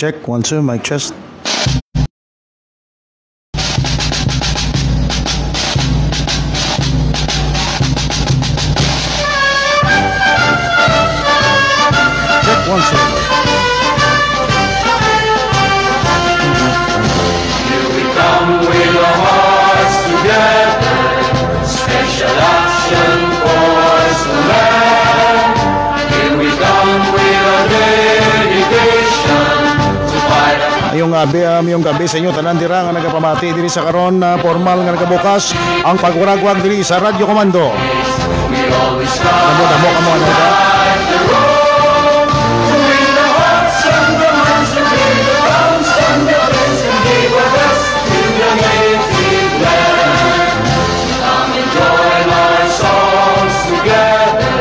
Check, 1, 2, mic test. Check, 1, 2. Here we come with our hearts together, special action force the land. Here we come with our dedication to fight. Ayong gabi sa inyo tanan dira nga nagapamati diri sa karon na formal nga nagabukas ang paguragwag diri sa Radyo Komando. We always strive Damo kamo ano ka? the road to win the hearts and the minds to win the rounds and the friends and give our best to the native land. Come and join our songs together,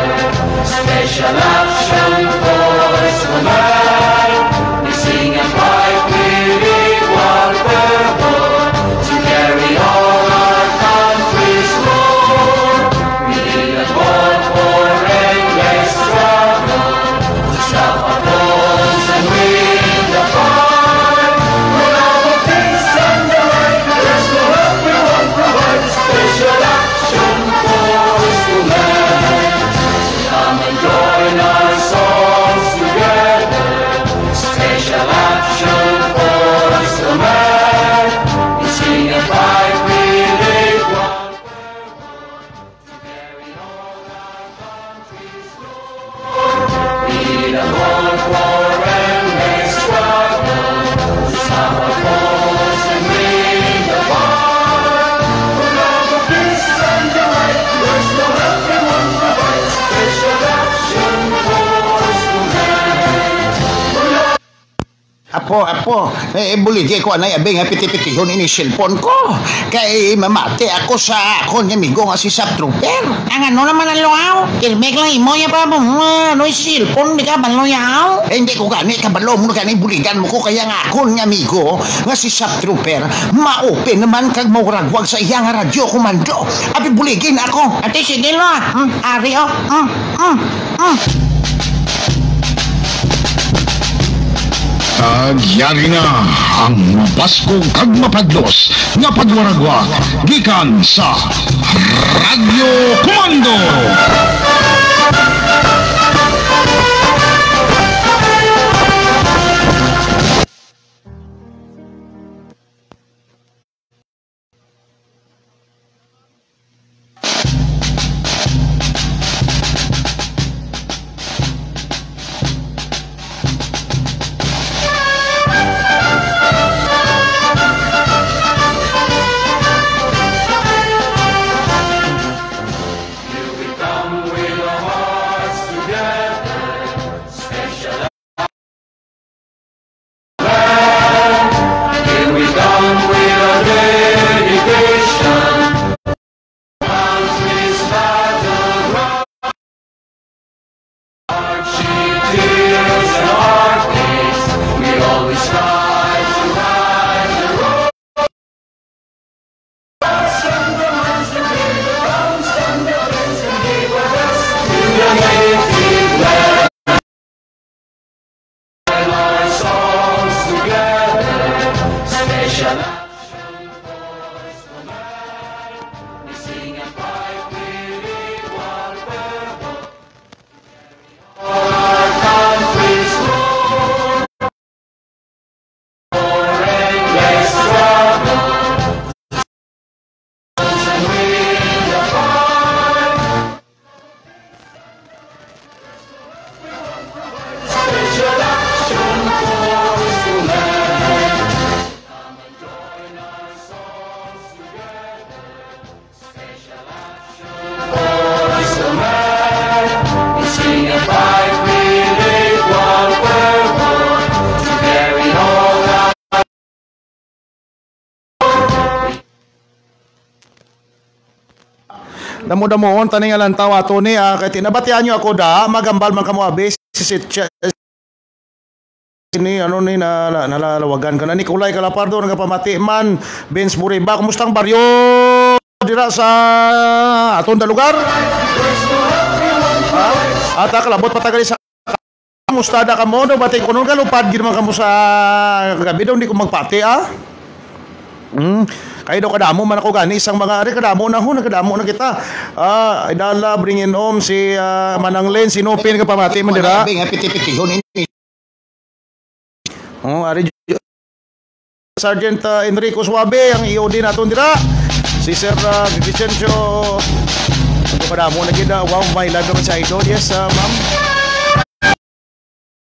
special action force command. We sing and fight with equal fervor to carry all our country's Lord. We need a call for endless struggle to stop our foes and win the fight. With all the peace and the right, there's no help we won't provide. Special action force command. Come and join our songs together. Special action force command. We sing and fight with equal fervor to carry all our country's Lord. We need a call for endless struggle to stop our foes and win the fight. With all the peace and the right, there's no help we won't provide. Special action force command. Apo, buligay ko anay abing nga piti-pitihon ini cellphone ko. Kay mamate ako sa akon nga migo nga si Sap Trooper. Ang ano naman ang luaw? Kilmek lang imo ya pa mo. Ano yung cellphone di ka man luaw? Hindi ko gani kabalo mo gani buligan mo ko kaya nga akon nga migo nga si Sap Trooper. Ma-open naman kag mauragwag sa iya nga radyo komando. Abi buligin ako. Ate sige lo. Ari o. Agyari na ang Pasko kag mapadlos nga pagwaragwag gikan sa Radyo Komando. Here we come with our hearts together, special land. Here we come with our dedication, country's battleground. Hardship, tears, and heartaches, we always strive to right the road. And the minds to win the rounds and the friends and give our best to the native land. And our songs together, special action force command. We sing and fight with equal fervor. All our country's Lord. For endless struggle and win the fight. Special action force command. Come and join our songs together. Special action force command. We sing and fight with equal fervor to carry all our. Damo-damoon tani nga lantaw ato ni kay tinabatian nyo ako da magambal man kamo abi ni ano ni nalalawagan ka na Nicolay Calapardo nagapamati man Benz Buriba kumustang baryo dira sa aton da lugar at kalabot patagali sa mustada ka mo, no? Batay ko nun ka, lupad, ginaman ka mo sa gabi daw, hindi ko magpati, ah. Kaya daw kadamo man ako gani, isang mga ari, kadamo na ho, nagkadamo na kita. Idala, bringin om, si Manang Len, si Nopin, ka pamati, mandira. Nga piti-pitihon ini. Ari, Sergeant Enrico Suabe, ang EOD natin dira. Si Sir Vicencio, kadamo na kita, wow, may live naman sa idol, yes, ma'am.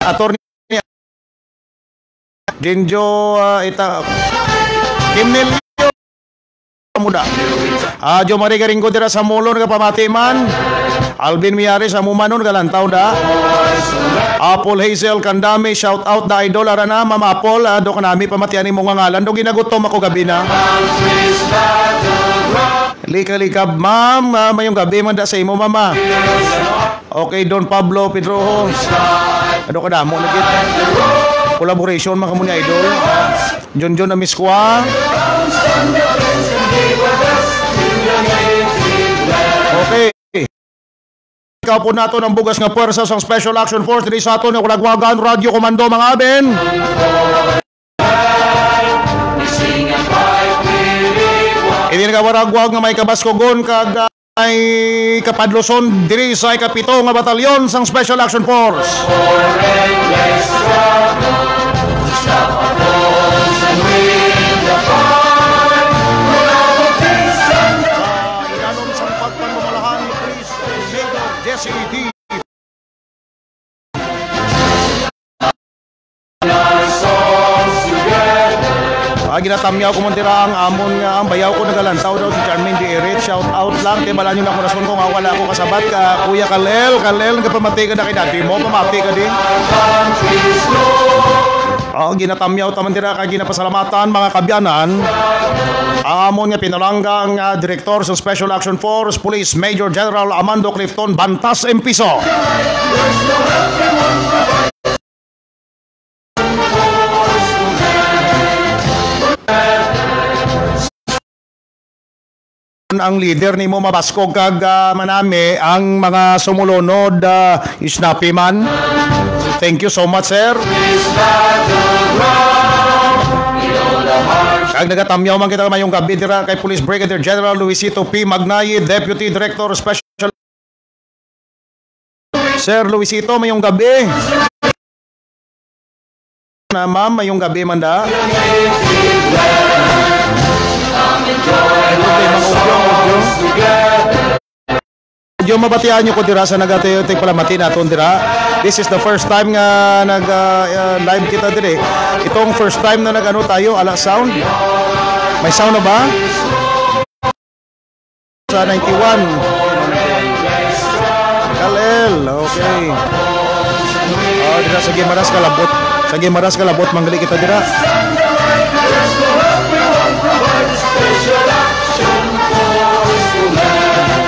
Attorney Genjo Kimnel muda. Jo Marie Garinggo dira sa Molon ka pamati man. Alvin Miyares sa Mumanon galantaw da. Apple Hazel Kandami, shout out da idol arana Ma'am Apple, do kanami pamatian imong ngalan do ginagutom ako gabi na. Lika-likab ma'am, mayong gabi man da sa imo mama. Okay, Don Pablo Pedroho. Ano ka damo na kita? Collaboration man kamo ni idol. John Amiskwa. Okay. Ikaw po nato ng bugas nga puwersa sa Special Action Force diri sa ato ni Kulagwagan Radio Komando mga aben. Ini nagawaragwag nga may kabaskogon kag ay kapadloson diri sa ikapito nga batalyon sang Special Action Force. Ilanom sang pagpamamalahan ni Chris Major Jesse D. Ginatamyaw ko mundira ang amon nga ang bayaw ko nagalantaw daw si Charmaine D. Erit. Shout out lang kay bala nyo na kung ko nga wala ako kasabat ka Kuya Kalel nagpamati ka na kay dati mo pamati ka din. Ginatamyaw tamandira kay ginapasalamatan mga kabyanan ang amon nga pinalangga ang direktor sa Special Action Force Police Major General Amando Clifton Bantas Empiso. Ang leader ni mo mabaskog kag manami ang mga sumulunod Snappy Man. Thank you so much, sir. Kag nagatamyaw man kita mayong gabi dira kay Police Brigadier General Luisito P. Magnayi, Deputy Director Special. Sir Luisito, mayong gabi. Na ma'am, mayong gabi manda. Audio mabatian nyo ko dira sa nagatiyotik palamati naton dira. This is the first time nga nag live kita dire. Itong first time na nagano tayo ala sound. May sound na ba? Sa 91. Kalel, okay. Dira sa Gimaras Kalabot. Sa Gimaras Kalabot manggali kita dira.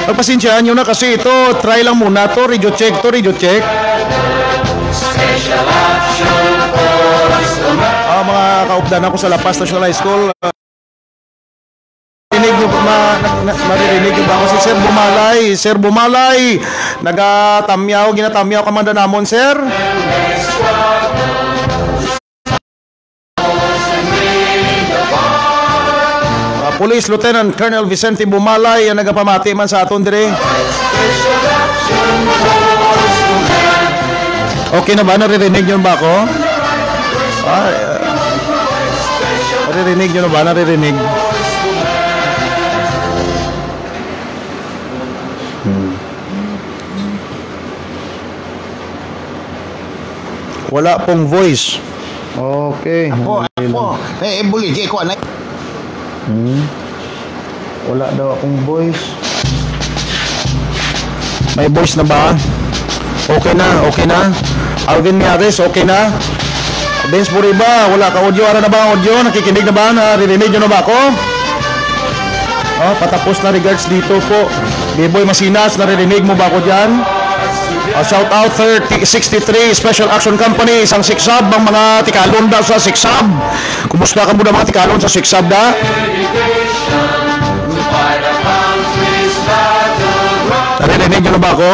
Pagpasensyaan nyo na kasi ito, try lang muna to, radio check. Mga kaupdan ako sa La Paz National High School, maririnig nyo ba ako si Sir Bumalay, ginatamyaw kamanda namon, sir. Police Lieutenant Colonel Vicente Bumalay ang nagapamati man sa aton dire. Okay na ba? Naririnig nyo ba ako? Naririnig nyo na ba? Naririnig. Wala pong voice. Okay. Ako. Buligi ko anay. Wala daw akong voice. May voice na ba? Okay na. Alvin Miyares, okay na. Vince Buriba, wala ka audio. Ara na ba ang audio? Nakikinig na ba? Naririnig nyo na ba ako? Patapos na regards dito po. B-Boy Masinas, naririnig mo ba ako dyan? Shout out 63 Special Action Company, isang siksab ang mga tikalon da sa siksab. Kumusta ka muna mga tikalon sa siksab da? Naririnig nyo na ba ako?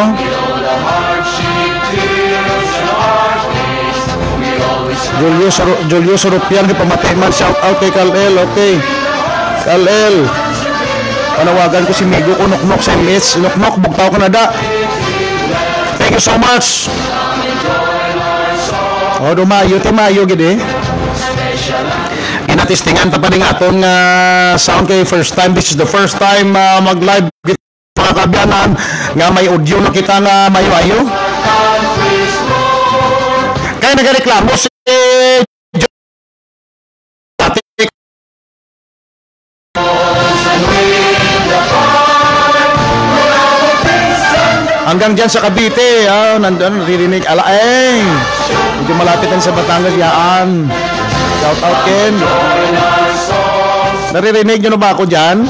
Julio Soropian kay pamatay man, shout out kay Kalel. Okay, Kalel, panawagan ko si Migo ko nuknok sa MS. Nuknok, bugtaw ka na da. Thank you so much. Dumayo, timayo gid. Inatistingan ta pa ning aton nga sound kay first time. This is the first time mag-live mga kabyanan nga may audio na kita nga mayo-ayo. Kaya nagareklamo si hanggang dyan sa Cavite, nandun, naririnig, medyo malapit din sa Batangas, yaan. Shout out, Ken. Naririnig nyo na ba ako dyan?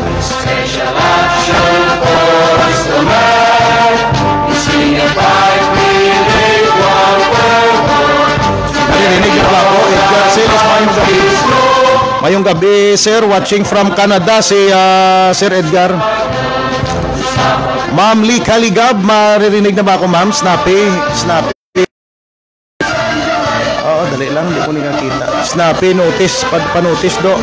Naririnig nyo na ba ako? Edgar Silas, mayong gabi, sir, watching from Canada, si Sir Edgar. Ma'am Lee Kaligab, maririnig na ba ako, ma'am? Snappy. Oo, dali lang, hindi ko nakakita. Snappy, notice, pa-notice do.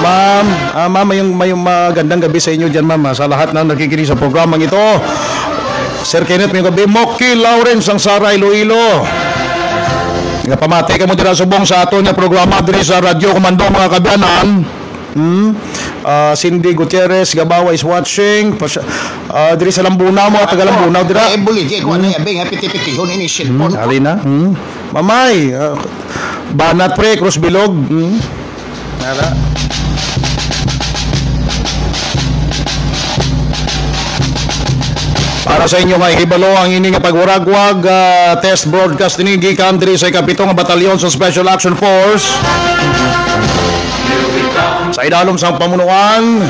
Ma'am, mayong magandang gabi sa inyo dyan, ma'am. Sa lahat na nakikinig sa programang ito. Sir Kenneth, mayong gabi. Moki Lawrence, ang Sara Iloilo. Pamati ka mo dira subong sa ato niya programa diri sa Radyo Komando, mga kabyanan. Cindy Gutierrez Gabawa is watching. Diri sa Lambuna mo, taga Lambuna dira. Buligi ko ano yabe nga piti-pitihon ini cellphone. Alina. Mamay, Banat pre Cross Bilog. Nara. Para sa inyo nga hibalo ang ini nga pagwaragwag test broadcast ni gikan diri sa ikapitong batalyon sa Special Action Force. Sa idalom sang pamunuan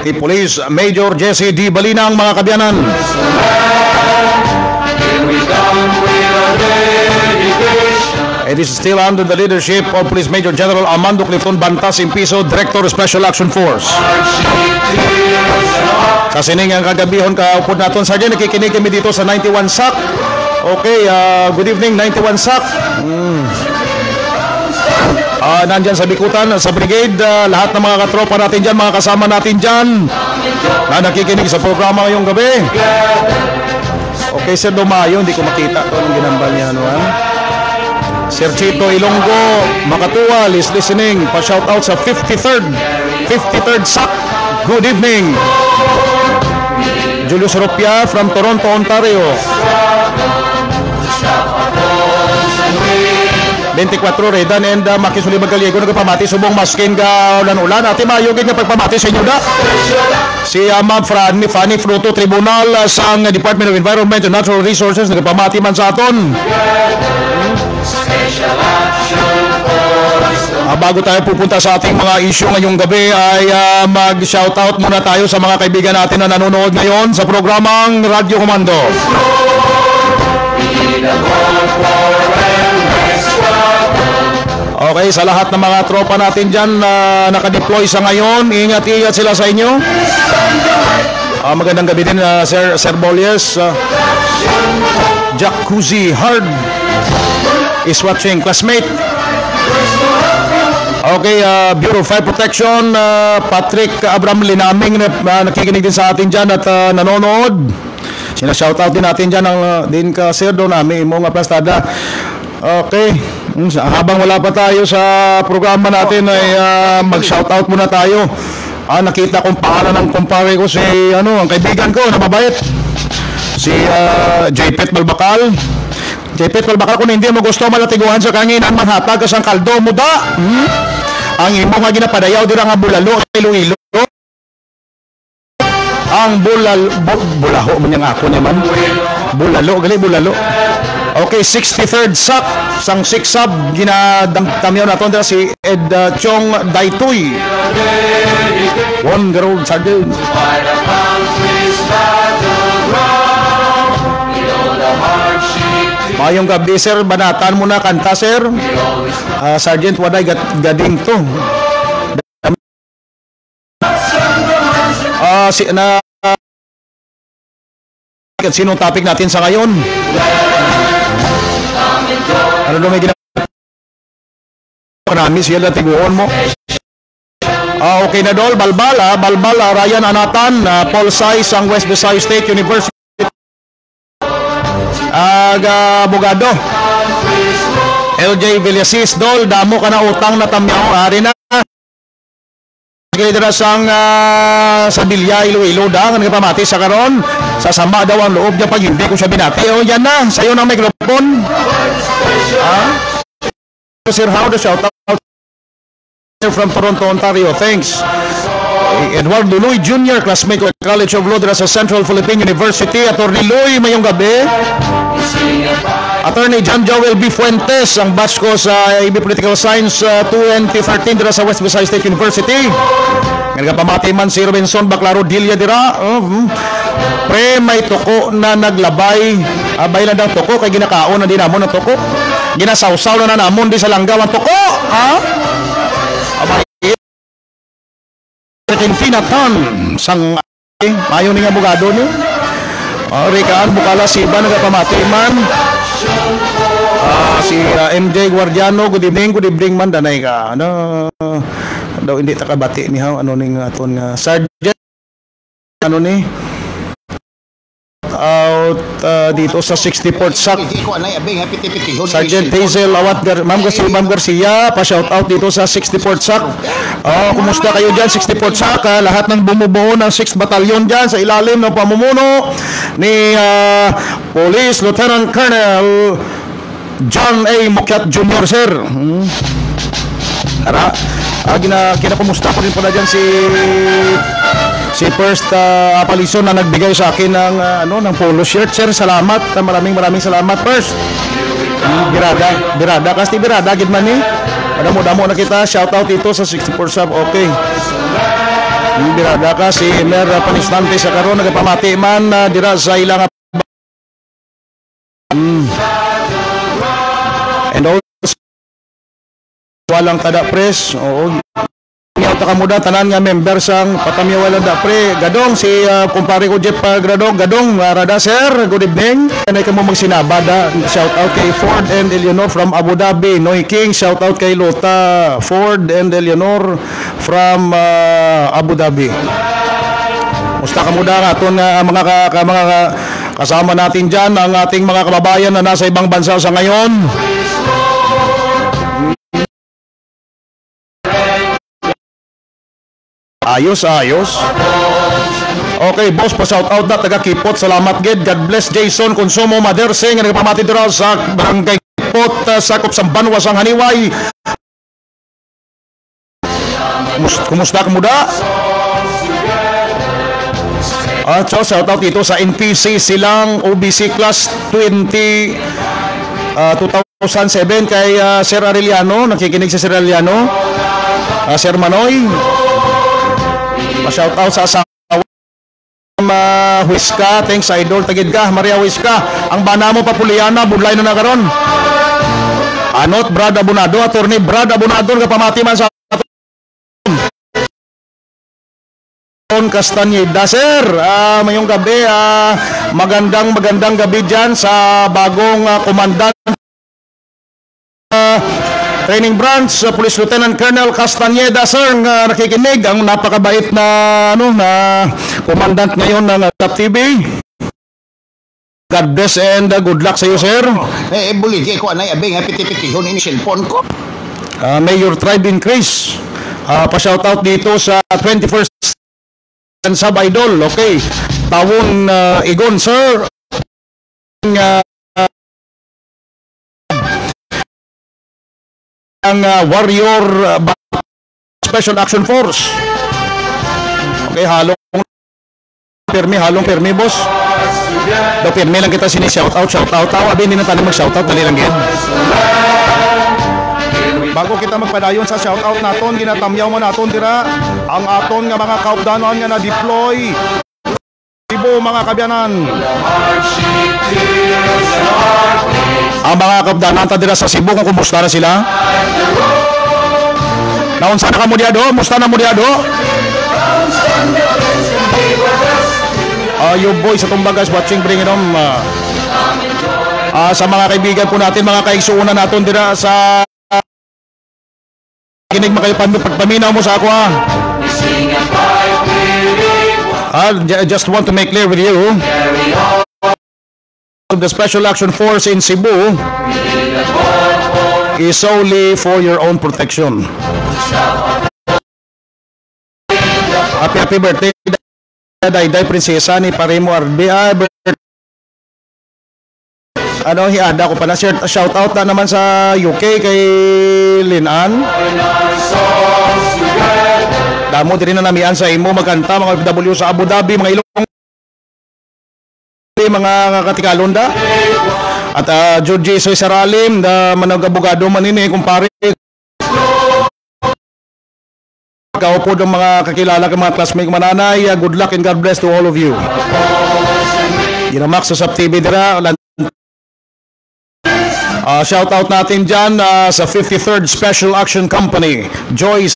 ni Police Major Jesse D. Balinang, mga kabyanan. It is still under the leadership of Police Major General Armando Clifton Bantas Impiso, Director of Special Action Force. Kasi nga kagabihon kaupod naton sa dyan, nakikinig kami dito sa 91 SAC. Okay, good evening 91 SAC. Nandyan sa Bikutan, sa Brigade, lahat ng mga katropa natin dyan, mga kasama natin dyan na nakikinig sa programa ngayong gabi. Okay, Sir Domayo, hindi ko makita ito ng ginambal niya. Sir Chito Ilonggo Makatuwal is listening. Pa-shoutout sa 53rd SAC. Good evening. Julius Ropia from Toronto, Ontario. 24 Redan and Makisuli Magaliego nagpamati subong maskin ka ulan-ulan. Ati mayugid nga pagpamati sa inyo da. Si Ma'am Fanny Fruto Tribunal sa Department of Environment and Natural Resources nagpamati man sa aton. Bago tayo pupunta sa ating mga issue ngayong gabi ay mag-shoutout muna tayo sa mga kaibigan natin na nanonood ngayon sa programang Radyo Komando. Okay, sa lahat ng mga tropa natin dyan na nakadeploy sa ngayon, ingat-ingat sila sa inyo. Magandang gabi din, Sir Bolies. Jacuzzi Hard is watching, classmate. Okay, Bureau of Fire Protection, Patrick Abram Linaming, nakikinig din sa atin dyan at nanonood. Sina-shoutout din natin dyan din ka Sir Donami, mo nga plastada. Okay, habang wala pa tayo sa programa natin ay mag-shoutout muna tayo. Nakita kong pangalan ng kumpare ko si ang kaibigan ko na mabait. Si JPet Balbakal. JPet Balbakal, kung hindi mo gusto malatiguan sa kanginan, manhatag ka sang kaldo mo da. Ang imo nga ginapadayaw dira nga bulalo sa Iloilo. Ang bulaho man yang ako naman. Bulalo, gali bulalo. Okay, 63rd SAC, sang 6 sub, ginadamtamyaw natin dira si Ed Chong Daitoy. One Gerald Sargent. Mayong gabi, Sir, banatan mo na kanta, Sir. Sergeant, waday gading to. Sinong topic natin sa ngayon? Ano may Marami sila tiguon mo. Okay na dol, Balbal, Ryan Anatan, Paul Sais, ang West Visayas State University. Abogado. LJ Villasis, dol, damo ka na utang na tamyaw, ari na. Kaya sang sa Bilya, Iloilo da, kan pamati sa karon, sasama daw ang loob niya pag hindi ko siya binati. O yan na, sa'yo ng microphone. Sir Howard, shout out from Toronto, Ontario. Thanks. Edward Luloy Jr., classmate ko at College of Law sa Central Philippine University. Attorney Luloy, mayong gabi. Attorney John Joel B. Fuentes, ang batch ko sa IB Political Science 2013 dira sa West Visayas State University. Nga pamati man si Robinson Baclaro Dilia dira. Pre, may toko na naglabay. Abay lang daw toko, kay ginakaon na din namon ng toko. Ginasawsaw na namon di sa langgaw ang toko. Abay, Tinatan sang mayo ning abogado ni. Rikaan Bukala Siba nagapamati man. Si MJ Guardiano, good evening man danay ka. Ano daw hindi takabati ni ha ano ning aton nga Sergeant ano ni out dito sa 64th SAC. Sergeant Hazel Awat Ma'am Garcia, pa-shout out dito sa 64th SAC. Kumusta kayo dyan, 64th SAC? Lahat ng bumubuo ng 6th Battalion dyan sa ilalim ng pamumuno ni Police Lieutenant Colonel John A. Mukyat Jr. Sir. Kinakumusta ko rin pala dyan si First Apalison na nagbigay sa akin ng polo shirt. Sir, salamat. Maraming salamat, First. Birada. Kasi birada, gid man ni. Damo na kita. Shout out dito sa 64 sub. Okay. Birada ka si Mer Panistante sa karon nagapamati man dira sa ilang and also walang tada press. Oo. Ka muda tanan nga member sang Patamiwala da pre gadong si kumpare ko Jeff Gradong gadong rada sir, good evening. Kanay ka mo magsinabada. Shout out kay Ford and Eleanor from Abu Dhabi. Noy King, shout out kay Lota Ford and Eleanor from Abu Dhabi. Musta ka muda nga aton mga kasama natin diyan ang ating mga kababayan na nasa ibang bansa sa ngayon. Ayos. Okay, boss, pa-shout out na taga Kipot. Salamat gid. God bless Jason Consumo Maderse nga nagpamati dira sa Barangay Kipot, sakop sa Banwa sang Haniway. Kumusta ka muda? So shout out dito sa NPC silang OBC class 2007 kay Sir Arellano. Nakikinig si Sir Arellano. Sir Manoy. Pa-shout out sa asawa Huiska, thanks idol tagid ka Maria Huiska. Ang bana mo Papuliana budlay na karon. Anot Brad Abunado, attorney Brad Abunado nga pamati man sa Castaneda. Sir, mayong gabi, magandang gabi dyan sa bagong komandan Training Branch, Police Lieutenant Colonel Castaneda, sir, nakikinig ang napakabait na commandant ngayon ng Top TV. God bless and good luck sa iyo, sir. Buligay ko anay abing piti-pitihon ini cellphone ko. May your tribe increase. Pa-shout out dito sa 21st Sub Idol. Okay. Tawon Igon, sir. Ang Warrior Special Action Force. Okay, halong permi boss. Do permi lang kita sini shout out. Tawa din na tayo mag shout out dali lang gid. Bago kita magpadayon sa shout out naton, ginatamyaw man naton dira ang aton nga mga kaupdanon nga na-deploy. Ibo mga kabyanan. Ang mga kaupdanon ta dira sa Cebu, kung kumusta na sila? Naunsa na ka mo diado? Musta na mo diado? You boys sa Tumbagas watching, bring it on. Sa mga kaibigan po natin, mga kaigsuunan natin dira sa kinig makayo pagpaminaw mo sa ako ha. Just want to make clear with you, the Special Action Force in Cebu is solely for your own protection. Happy birthday, Dayday Prinsesa ni Parimo Arbia. Ano, hiada ko pa na shout out na naman sa UK kay Linan. Damo din na namian sa imo magkanta mga OFW sa Abu Dhabi, mga ilong mga katikalonda. At Georgie Soy Saralim na manag-abogado manini kumpare. Kaupo ng mga kakilala ng mga classmate mananay. Good luck and God bless to all of you. Ginamak sa Sap TV dira. Shout out natin dyan sa 53rd Special Action Company, Joyce.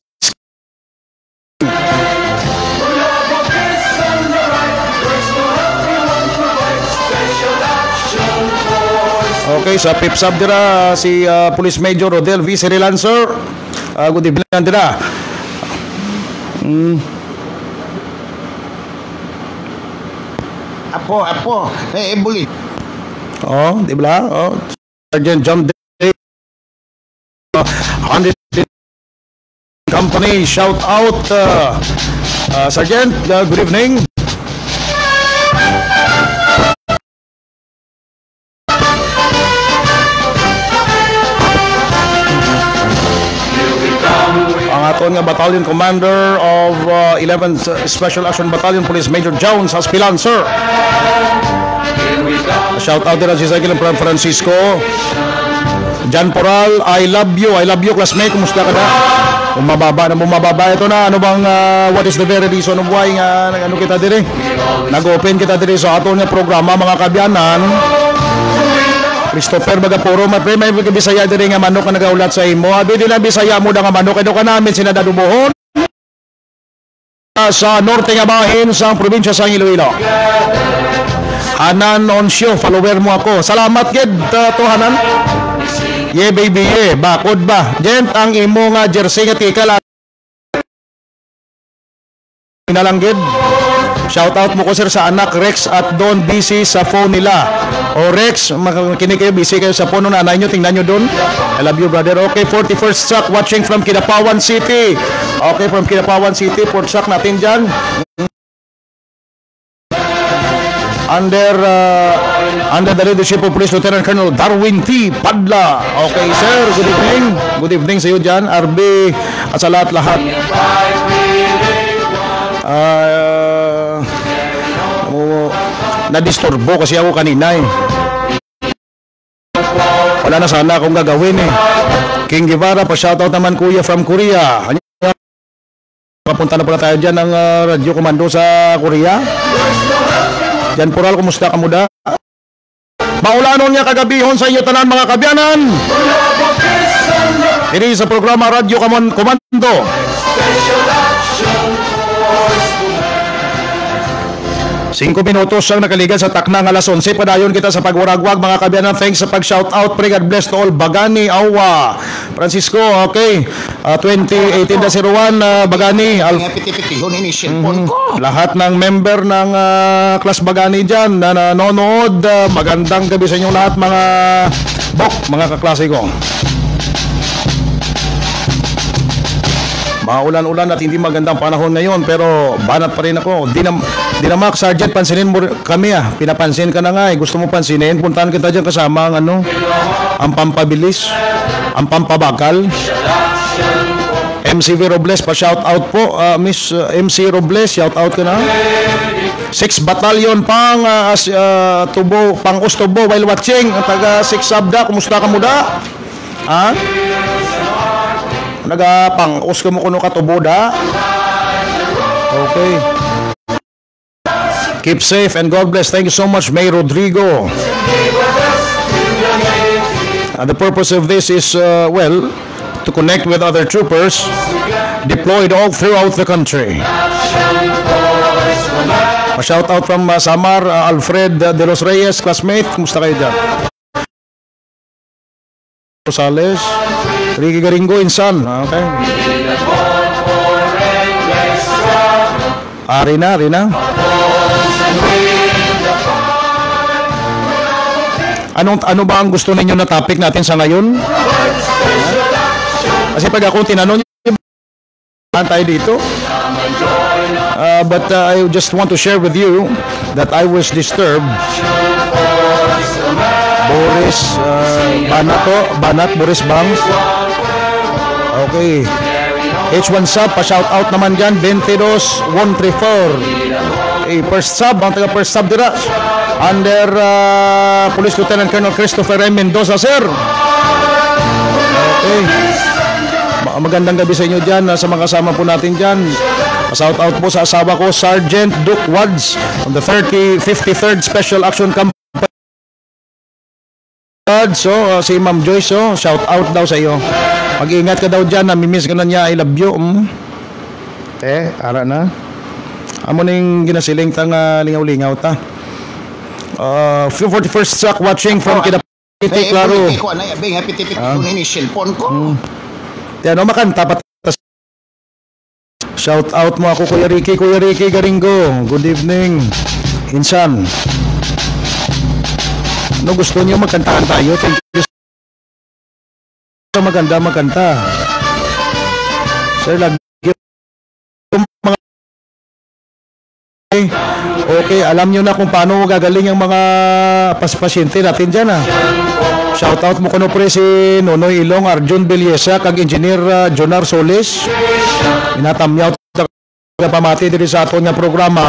Okay, sa PIPSAB dira si Police Major Rodel V. Serilancer. Good evening dira. Apo, bulit. Oh, di ba? Oh. Sergeant John Day, 100 Company, shout out, Sergeant, good evening. Ang aton nga Battalion Commander of 11th Special Action Battalion, Police Major Jones Haspilan, sir. Shout out din si Sagil Francisco. Jan Poral, I love you classmate, kumusta ka na? Mababa ito na, ano bang what is the very reason of why nga ano kita dire? Nag-open kita dire sa aton nga programa mga kabyanan. Christopher Bagapuro, may Bisaya dire nga manok nga nagaulat sa imo. Abi din na Bisaya mo da nga manok edo ka namin sinadadubuhon sa norte nga bahin sa probinsya sa Iloilo. Hanan Onsyo, follower mo ako. Salamat gid to Hanan. Yeah baby, yeah. Bakod ba? Gent, ang imo nga jersey nga tika lang. Inalanggid. Shout out mo ko sir sa anak Rex at Don, busy sa phone nila. O Rex, makikinig kayo, busy kayo sa phone ng nanay nyo, tingnan nyo dun. I love you brother. Okay, 41st Sack watching from Kidapawan City. Okay, from Kidapawan City, 4th Sack natin dyan. Under the leadership of Police Lieutenant Colonel Darwin T. Padla. Okay sir, good evening. Good evening sa iyo dyan, RB, at sa lahat-lahat. Na-disturbo kasi ako kanina eh. Wala na sana akong gagawin eh. King Guevara, pa-shoutout naman kuya from Korea. Kapunta na pala tayo dyan ng Radio Komando sa Korea. Jan Poral, kumusta ka muda? Maulanon niya kagabihon sa iyo tanan mga kabyanan. Ini sa programa Radio Komando. 5 minutos ang nakaligan sa taknang alas 11. Padayon kita sa pagwaragwag mga kabyanan. Thanks sa pag-shoutout. Pray God bless to all. Bagani, Awa, Francisco, okay. 2018-01, Bagani. Piti-pitihon ini cellphone ko. Lahat ng member ng Class Bagani dyan na nanonood. Magandang gabi sa inyong lahat mga mga kaklase ko. Maulan-ulan at hindi magandang panahon ngayon pero banat pa rin ako. Dinamak, Sergeant, pansinin mo kami ah. Pinapansin ka na nga eh. Gusto mo pansinin? Puntahan kita dyan kasama ang ano, ang pampabilis, ang pampabagal. MC Robles, pa-shout out po. Miss MC Robles, shout out ka na. 6 Battalion pang Tubo, pang Ustobo while watching. Taga 6 Sabda, kumusta ka muda? Ha? Nagapang-us ka mo kuno katuboda. Okay. Keep safe and God bless. Thank you so much, May Rodrigo. The purpose of this is, well, to connect with other troopers deployed all throughout the country. A shout out from Samar, Alfred De Los Reyes, classmate. Kumusta kayo dyan? Rosales, Ricky Garingo, insan. Okay. Rina. Ano ba ang gusto ninyo na topic natin sa ngayon? Kasi pag ako tinanong niyo, tayo dito. But I just want to share with you that I was disturbed. Boris Banat, Boris Bangs. Okay. H1 sub, pa-shout out naman dyan, 22134. First sub, ang taga first sub dira. Under Police Lieutenant Colonel Christopher M. Mendoza, sir. Okay. Magandang gabi sa inyo dyan, sa mga kasama po natin dyan. Shout out po sa asawa ko, Sergeant Duke Wads, on the 53rd Special Action Company. So, si Ma'am Joyce, shout out daw sa iyo. Mag-ingat ka daw dyan, namimiss ka na niya, I love you. Ara na. Amo na yung ginasiling tang lingaw-lingaw ta. 41st track watching from Kidapiti, Claro. Ko na yabi nga pitipit ko ni cellphone ko. Yan, makanta pa. Shout out mo ako, Kuya Ricky Garingo. Good evening. Insan. Ano gusto niyo magkantaan tayo? Thank you. Maganda. Sir, lagi mga okay, alam niyo na kung paano gagaling ang mga pasyente natin dyan Shout out mo kuno pre si Nonoy Ilong, Arjun Belyesa, kag Engineer Jonar Solis. Inatamyaw pamati diri sa aton nga programa.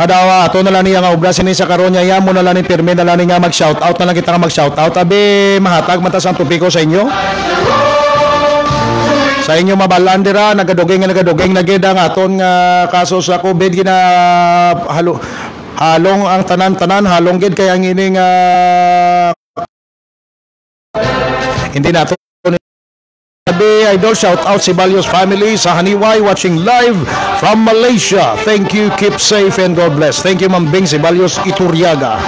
Adawa ato na lang niya nga obra sini sa karon niya mo na lang ni permi na lang nga mag-shout out na lang kita nga mag-shout out. Abi mahatag mata sa topiko sa inyo. Sa inyo mabalan dira nagadugeng nagida nga aton nga kaso sa COVID gina halong ang tanan halong gid kay ang ining hindi nato Idol, shout out si Balios family sa Haniway watching live from Malaysia. Thank you, keep safe and God bless. Thank you, Ma'am Bing, si Balios Iturriaga.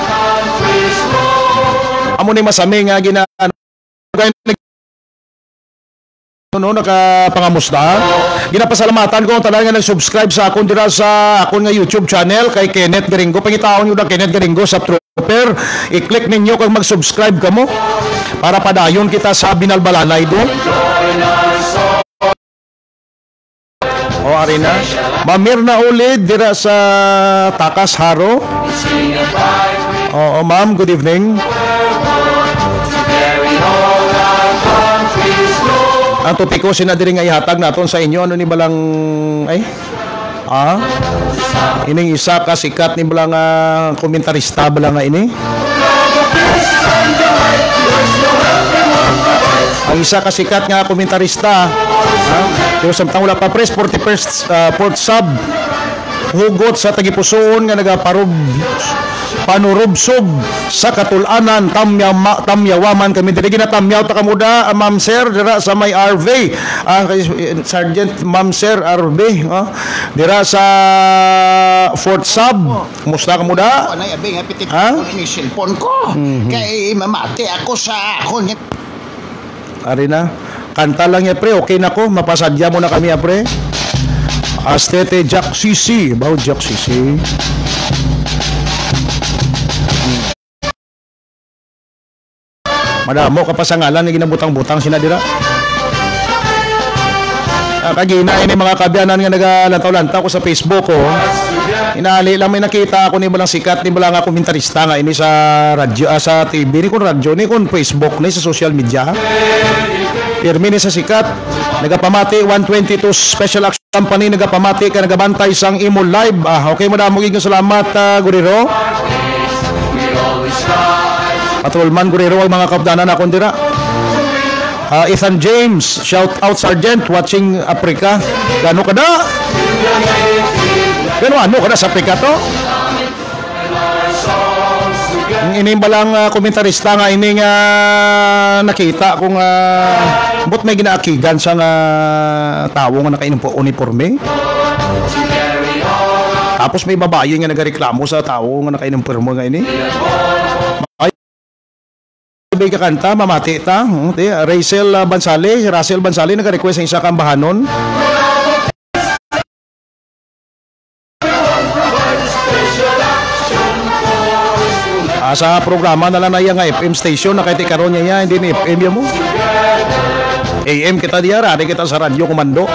Amo ni masami nga nakapangamusta. Ginapasalamatan ko tanan nga nag-subscribe sa akon dira sa akon nga YouTube channel kay Kenneth Garingo. Pangitaon niyo na Kenneth Garingo sa Trooper. I-click ninyo kung mag-subscribe kamo para padayon kita sa Binalbalanay do. Arena. Mamir na ulid dira sa Takas Haro. Ma'am, good evening. Ang topiko sinadiri nga ihatag naton sa inyo ano ni balang ining isa ka sikat ni balang komentarista balang nga ini. Ang isa ka sikat nga komentarista pero samtang wala pa press 41st port sub hugot sa tagipusoon nga panurubsob sa katulanan tamyawaman kami diri ginatamyaw ta kamuda Ma'am Sir dira sa may RV Sergeant Ma'am Sir RV dira sa Fort Sub. Kumusta kamuda? Ano yabi nga pitipit ko ni cellphone ko. Kay mamati ako sa akon. Ari na. Kanta lang ya pre, okay na ko. Mapasadya mo na kami ya pre. Astete Jack CC. Bao Jack CC. Madamo ka pa sa ngalan ni ginabutang-butang sinadira. Kagina ini mga kabyanan nga nagalantaw-lantaw ko sa Facebook ko. Inali lang may nakita ako ni balang sikat ni balang komentarista nga ini sa radyo sa TV ni kun radyo ni kun Facebook ni sa social media. Pirmi ni sa sikat nagapamati 122 Special Action Company nagapamati ka nagabantay sang imo live. Okay madamo gid salamat Guriro. Patrolman Guriro ang mga kapdanan akon dira. Ethan James, shout out Sergeant watching Africa. Gano kada? Ano kada sa Africa to? Ini balang komentarista nga ini nga nakita kung bot may ginaakigan sa nga tawo nga naka-uniforme. Tapos may babae nga nagareklamo sa tawo nga naka-uniforme nga ini. Ibig kakanta, mamati ta. Russell Bansali nag-request ng isa kang bahanon. Sa programa na lang na nga FM station na kahit ikaroon niya hindi ni FM yan mo. AM kita diya, rari kita sa radyo komando.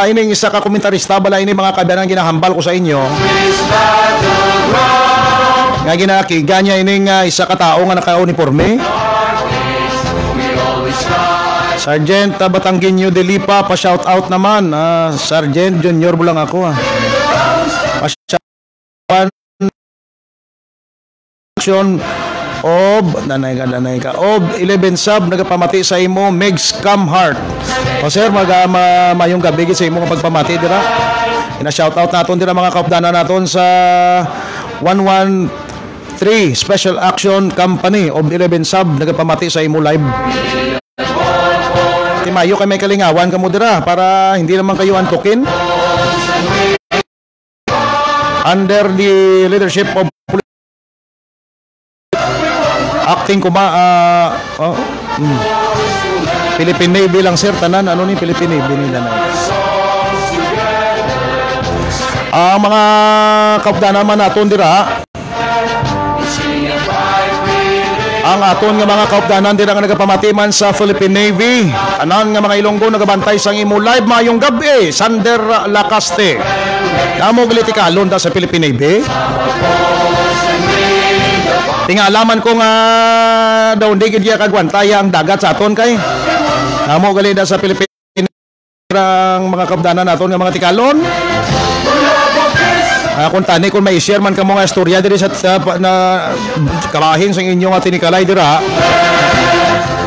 Ining isa ka komentarista bala ini mga kabayan ginahambal ko sa inyo. Nga ginakiga niya ining isa ka tao nga naka-uniforme. Sergeant Batangginyo Delipa, pa-shout out naman. Sergeant Junior bulang ako. Pa-shout nanay ka. 11 sub nagapamati sa imo Megs Camhart. O sir, mayong gabi sa imo pagpamati dira. Ina-shout out naton dira mga kaupdanan naton sa 113 Special Action Company of 11 sub nagapamati sa imo live. Mayo kay may kalingawan kamo dira para hindi naman kayo antukin. Under the leadership of acting Philippine Navy lang sir tanan ano ni Philippine Navy nila na. Ang mga kaupdanan naman naton dira ang aton nga mga kaupdanan dira nga nagapamatiman sa Philippine Navy. Anan nga mga Ilonggo nagabantay sang imo live mayong gabi. Sander Lacaste. Kamo gilitikalon ta sa Philippine Navy. Tingalaman ko nga daw hindi gid kagwantaya ang dagat sa aton kay. Kamo gali da sa Philippine ang mga kaupdanan naton nga mga tikalon. Kung tani kung may share man ka mga istorya diri sa na kalahin sa inyong tinikalay dira.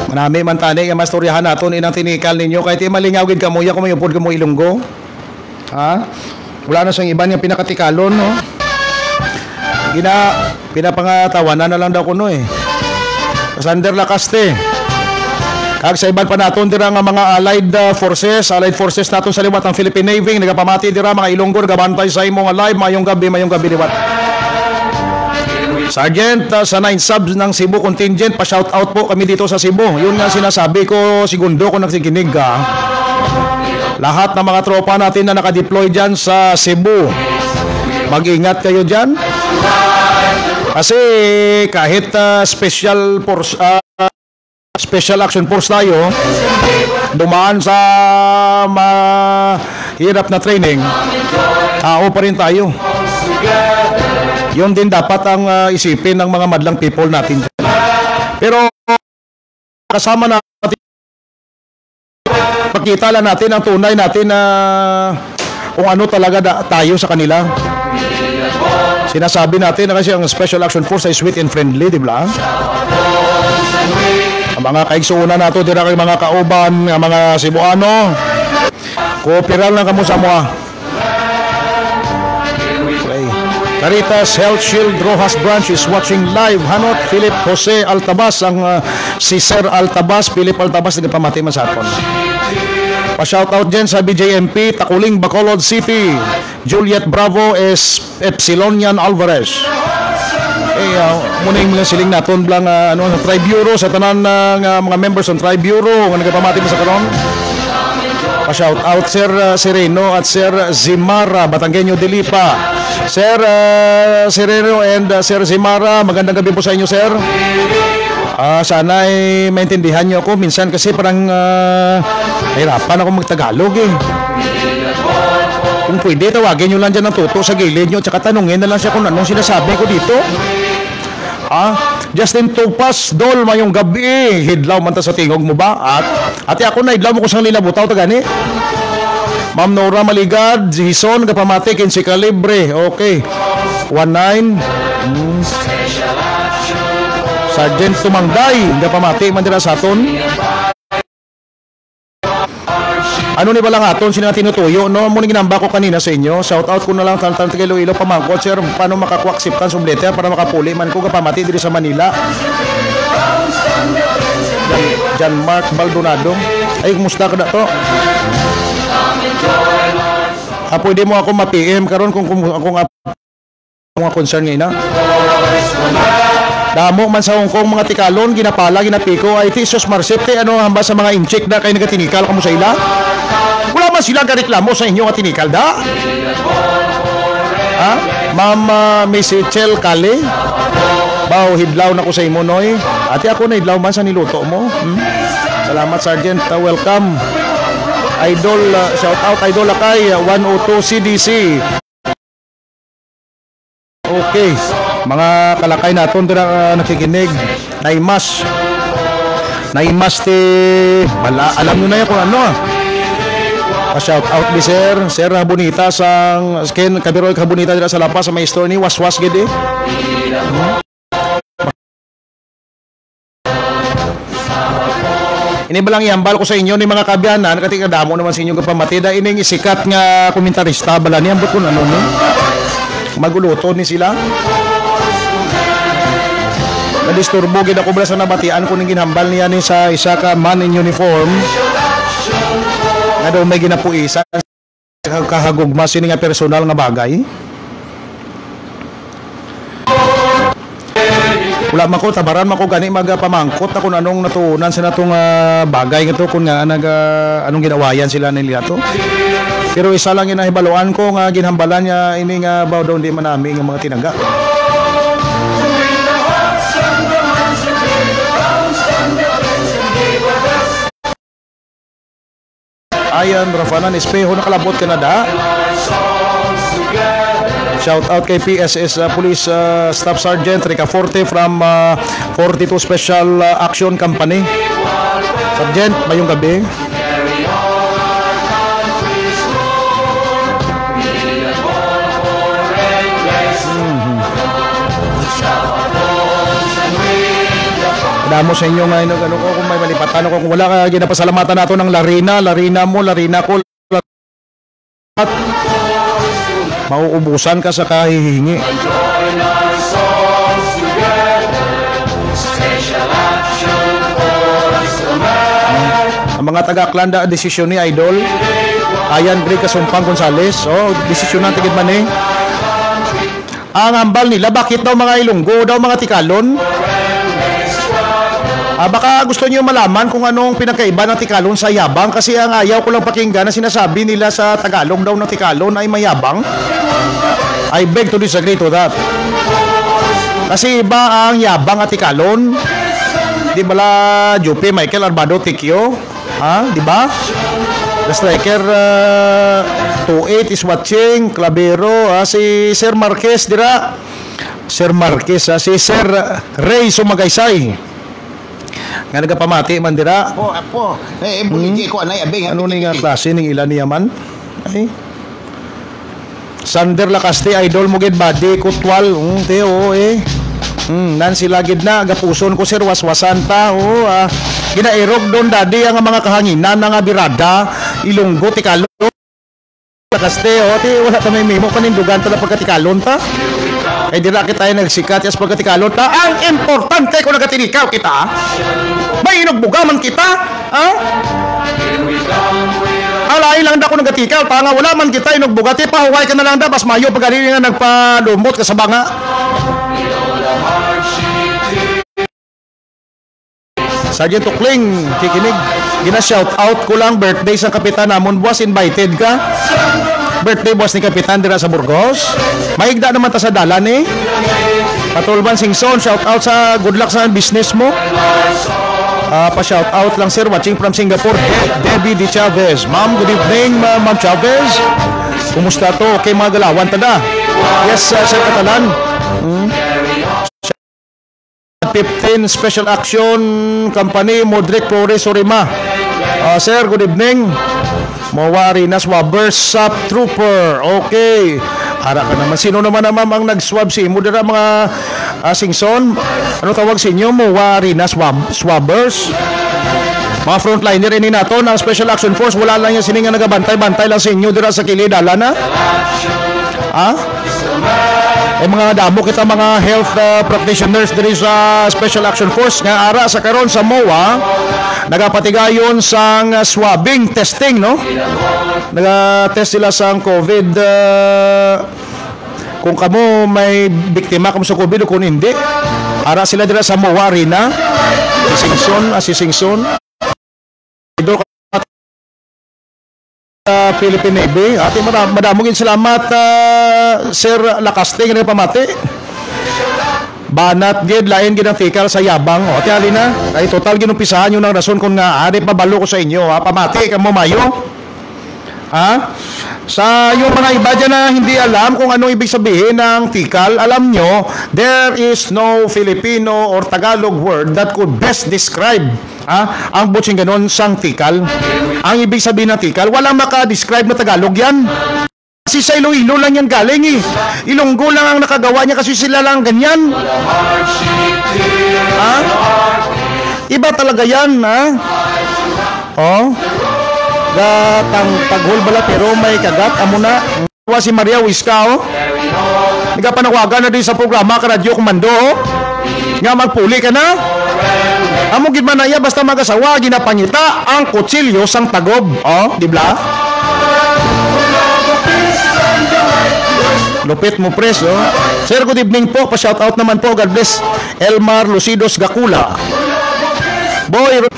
Manami man tani nga mastoryahan naton inang tinikal ninyo kahit malingaw gid kamo ya kung may upod kamo Ilonggo. Ha? Wala na sang iban nga pinakatikalon no. Pinapangatawanan na lang daw kuno Sander Lacaste. Kag sa iban pa naton dira nga mga allied forces naton sa liwat ang Philippine Navy nagapamati dira mga Ilonggo gabantay sa imo nga live mayong gabi liwat. Sergeant sa 9 subs ng Cebu contingent pa shout out po kami dito sa Cebu. Yun nga sinasabi ko segundo kung nagsikinig ka. Lahat ng mga tropa natin na nakadeploy diyan sa Cebu. Mag-ingat kayo diyan. Kasi kahit Special Action Force tayo dumaan sa mahirap na training, tao pa rin tayo. Yun din dapat ang isipin ng mga madlang people natin. Pero kasama natin pakita lang natin ang tunay natin na kung ano talaga tayo sa kanila. Sinasabi natin na kasi ang Special Action Force ay sweet and friendly, di ba? Ang mga kaigsuunan nato dira kay mga kauban, mga Cebuano. Kooperal lang kamo sa mga. Okay. Caritas Health Shield Rojas Branch is watching live. Hanot Philip Jose Altabas ang si Sir Altabas, Philip Altabas nagapamati man sa aton. Pa-shoutout dyan sa BJMP, Takuling, Bacolod City, Juliet Bravo, Epsilonian Alvarez. Muna yung mga siling naton blang Tri-Bureau sa tanan ng mga members ng Tri-Bureau nga nagapamati mo sa karon. Pa-shoutout Sir Sereno at Sir Zimara Batanggenyo Delipa. Sir Sereno and Sir Zimara, magandang gabi po sa inyo, sir. Sana ay maintindihan nyo ako. Minsan kasi parang nahirapan ako magtagalog Kung pwede, tawagin nyo lang dyan ng tuto sa gilid nyo tsaka tanungin na lang siya kung anong sinasabi ko dito. Justin Topas, Dol, mayong gabi. Hidlaw man ta sa tingog mo ba? Ati ako na hidlaw mo ko sang lilabutaw ta gani. Ma'am Nora Maligad, Hison, kapamati, 15 kalibre. Okay. 19. Sergeant Tumangday, kapamati, mandira sa aton. Ano ni ba lang aton, sino na tinutuyo, no? Muna ginamba ko kanina sa inyo. Shout out ko na lang tantan kay Iloilo pamangkot, sir. Paano makakuha akseptan sublete para makapuli man ko kapamati diri sa Manila. John Mark Baldonado. Ay, kumusta ka na to? Pwede mo ako ma-PM karon kung ako nga mga concern ngayon na. Damo man sa Hong Kong mga tikalon, ginapala, ginapiko, ay tisos marsepte, ano hamba sa mga incheck na kayo nagatinikal kamo sa ila? Wala man sila kareklamo sa inyo nga tinikal da? Ha? Ma'am Mesichel Kale? Bao, hidlaw na ko sa imo, noy. Ati ako na hidlaw man sa niluto mo. Salamat, Sergeant. Welcome. Idol, shout out, Idol Akay, 102 CDC. Okay. Mga kalakay naton na nakikinig. Naimas ti alam nyo na yan kung ano. Pa-shout out ni Sir Bonita sang skin kabiroy ka bonita dira sa Lapas sa may store ni waswas gid eh. Ini balang iambal ko sa inyo ni mga kabyanan kati kadamo naman sa inyo kapamatida ining isikat nga komentarista bala ni ambot kun ano ni. Maguluto ni sila. Nadisturbo gid ako bala sa nabatian ko ning ginhambal niya ni sa isa ka man in uniform. Nga daw may ginapuisan kahagugma sini nga personal nga bagay. Wala man ko tabaran man ko gani magpamangkot na kung anong natuunan sa natong bagay nga to kung nga anong ginawayan sila nila to. Pero isa lang inahibaluan ko nga ginhambalan niya ini nga baw daw di man nami nga mga tinaga. Ayan, Rafanan Espejo nakalabot ka na da. Shout out kay PSS Police Staff Sergeant Rica Forte from 42 Special Action Company. Sergeant, mayong gabi. Damo sa inyo ngayon ano ko kung may malipatan ako kung wala ka ginapasalamatan nato ng Larina ko at mauubusan ka sa kahihingi. Ang mga taga-Klanda desisyon ni Idol Ayan Greg Kasumpang Gonzales. Desisyon ng tigid man eh. Ang hambal nila bakit daw mga Ilonggo daw mga Tikalon? Baka gusto niyo malaman kung anong pinagkaiba ng Tikalon sa yabang kasi ang ayaw ko lang pakinggan na sinasabi nila sa Tagalog daw ng Tikalon ay mayabang. I beg to disagree to that. Kasi iba ang yabang at Tikalon. Di ba la Jupe Michael Arbado Tikyo? Di ba? The striker 28 is watching. Clavero, si Sir Marquez dira. Sir Marquez, si Sir Ray Sumagaysay. Nga nagapamati man dira. Apo. Buligi ko anay abeng. Ano ni nga klase ning ilan niya man? Ay. Sander Lacaste idol mo gid body kutwal. Teo nan sila gid na gapuson ko sir waswasan ta. Ginairog don dadi ang mga kahanginan nga birada Ilonggo Tikalon. Lacaste wala ta may memo panindugan ta pagkatikalon ta. Ay dira kita ay nagsikat yas pagkatikalon ta. Ang importante kung nagatinikaw kita. May inugbugaman kita. Alay lang da ko nagatikaw. Nga wala man kita inugbugati. Pahuway ka na lang da. Bas mayo pag nga nagpalumot ka sa banga. Sergeant Tukling, kikinig. Gina-shout out ko lang birthday sa kapitan namon. Buwas invited ka. Birthday buwas ni kapitan dira sa Burgos. Maigda naman ta sa dalan eh. Patulban Singson, shout out sa good luck sa business mo. Pa-shout out lang sir, watching from Singapore, Debbie Di Chavez. Ma'am, good evening Ma'am Chavez. Kumusta to? Okay mga galawan tada. Yes, Sir Catalan. 15 Special Action Company, Modric Flores Orima. Sir, good evening. Mawari na swabbers Sub Trooper. Okay. Ara ka naman. Sino naman ang nag-swab si mo dira mga Singson? Ano tawag sa inyo? Mawari na swabbers. Mga frontliner ini nato ng Special Action Force. Wala lang yung sininga nagabantay-bantay lang sa inyo dira sa kilid. Ala na? ay mga damo kita mga health practitioners diri sa Special Action Force nga ara sa karon sa MOA nagapatigayon sang swabbing testing no. Naga-test sila sang COVID kung kamo may biktima kamo sa COVID o kung hindi. Ara sila dira sa MOA Arena. Si Singson Philippine Navy. Ati madamong salamat Sir Lacaste nga pamati. Banat gid lain gid ang tikal sa yabang. O ti halina, ay total ginumpisahan yung ng rason kung nga ari pabalo ko sa inyo. Pamati ka mo mayo. Sa yung mga iba dyan na hindi alam kung anong ibig sabihin ng tikal, alam nyo, there is no Filipino or Tagalog word that could best describe ang butsing ganon sang tikal. Ang ibig sabihin ng tikal, walang maka-describe na Tagalog yan. Kasi sa Iloilo lang yan galing eh. Ilonggo lang ang nakagawa niya kasi sila lang ganyan. Iba talaga yan, gatang paghul bala pero may kagat amo na si Maria Wiska nagapanawagan na din sa programa ka Radyo Komando nga magpuli ka na amo gid man na iya basta magasawa ginapangita ang kutsilyo sang tagob di ba lupit mo pres Sir, good evening po pa shout out naman po, God bless Elmar Lucidos Gakula boy.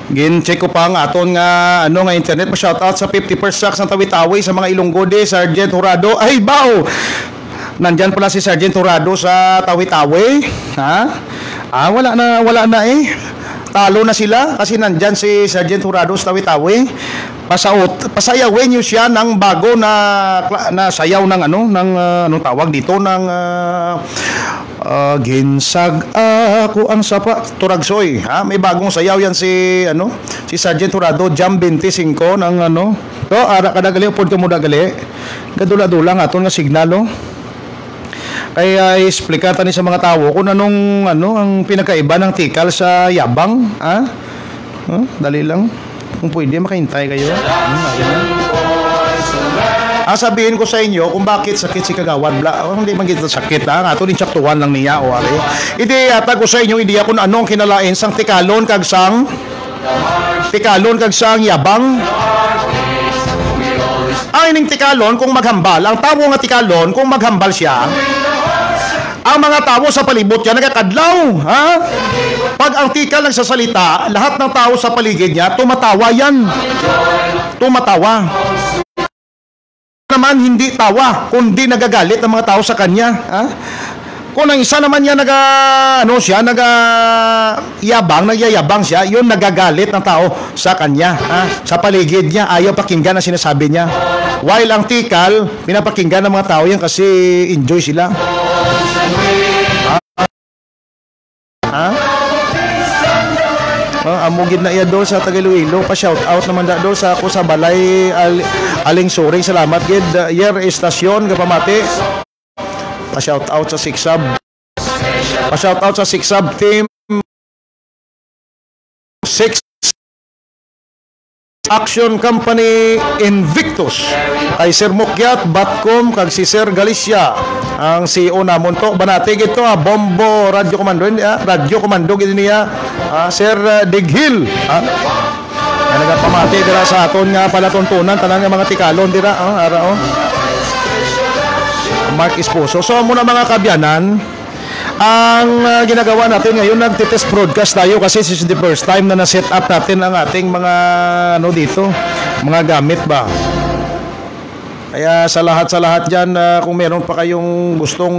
Gin-check ko pa ang aton nga internet pa shoutout sa 51st Tracks ng Tawi-Tawi sa mga Ilonggode, Sergeant Jurado. Ay bao. Nandyan pala si Sergeant Jurado sa Tawi-Tawi. Wala na eh. Talo na sila kasi nandyan si Sergeant Jurado sa Tawi-Tawi. Pasayawin niyo siya ng bago na sayaw ng anong tawag dito ng ginsag ako ang sapa turagsoy may bagong sayaw yan si Sergeant Jurado Jam 25 ng ara kada gali upod ka mo dagali gadula-dula nga aton nga signal kaya explica tani sa mga tawo kung anong ang pinakaiba ng tikal sa yabang dali lang kung pwede makahintay kayo sabihin ko sa inyo kung bakit sakit si Kagawad hindi man kita sakit ato din saktuhan lang niya hindi yata ko sa inyo hindi ako anong kinalain sang tikalon kag sang yabang ang ining tikalon kung maghambal ang tawo nga tikalon kung maghambal siya ang mga tao sa palibot niya nagkakadlaw pag ang tikal nagsasalita lahat ng tao sa paligid niya tumatawa naman hindi tawa kundi nagagalit ang mga tao sa kanya kung ang isa naman niya nagyayabang siya yun nagagalit ng tao sa kanya sa paligid niya ayaw pakinggan ang sinasabi niya while ang tikal pinapakinggan ng mga tao yan kasi enjoy sila amugid na iya doon sa Tagaloilo pa shout out naman doon sa ako sa balay aling suring salamat gid year estasyon kapamati pa shout out sa Six Sub team 6 Action Company Invictus kay Sir Mukyat Batcom kag si Sir Galicia ang CEO namon to banati gito Bombo Radio Komando Radio Komando gid niya Sir Dighil nagapamati dira sa aton nga palatuntunan tanan nga mga tikalon dira Mark Esposo so muna mga kabyanan ang ginagawa natin ngayon nagtitest broadcast tayo kasi this is the first time na na-set up natin ang ating mga dito mga gamit ba kaya sa lahat dyan kung meron pa kayong gustong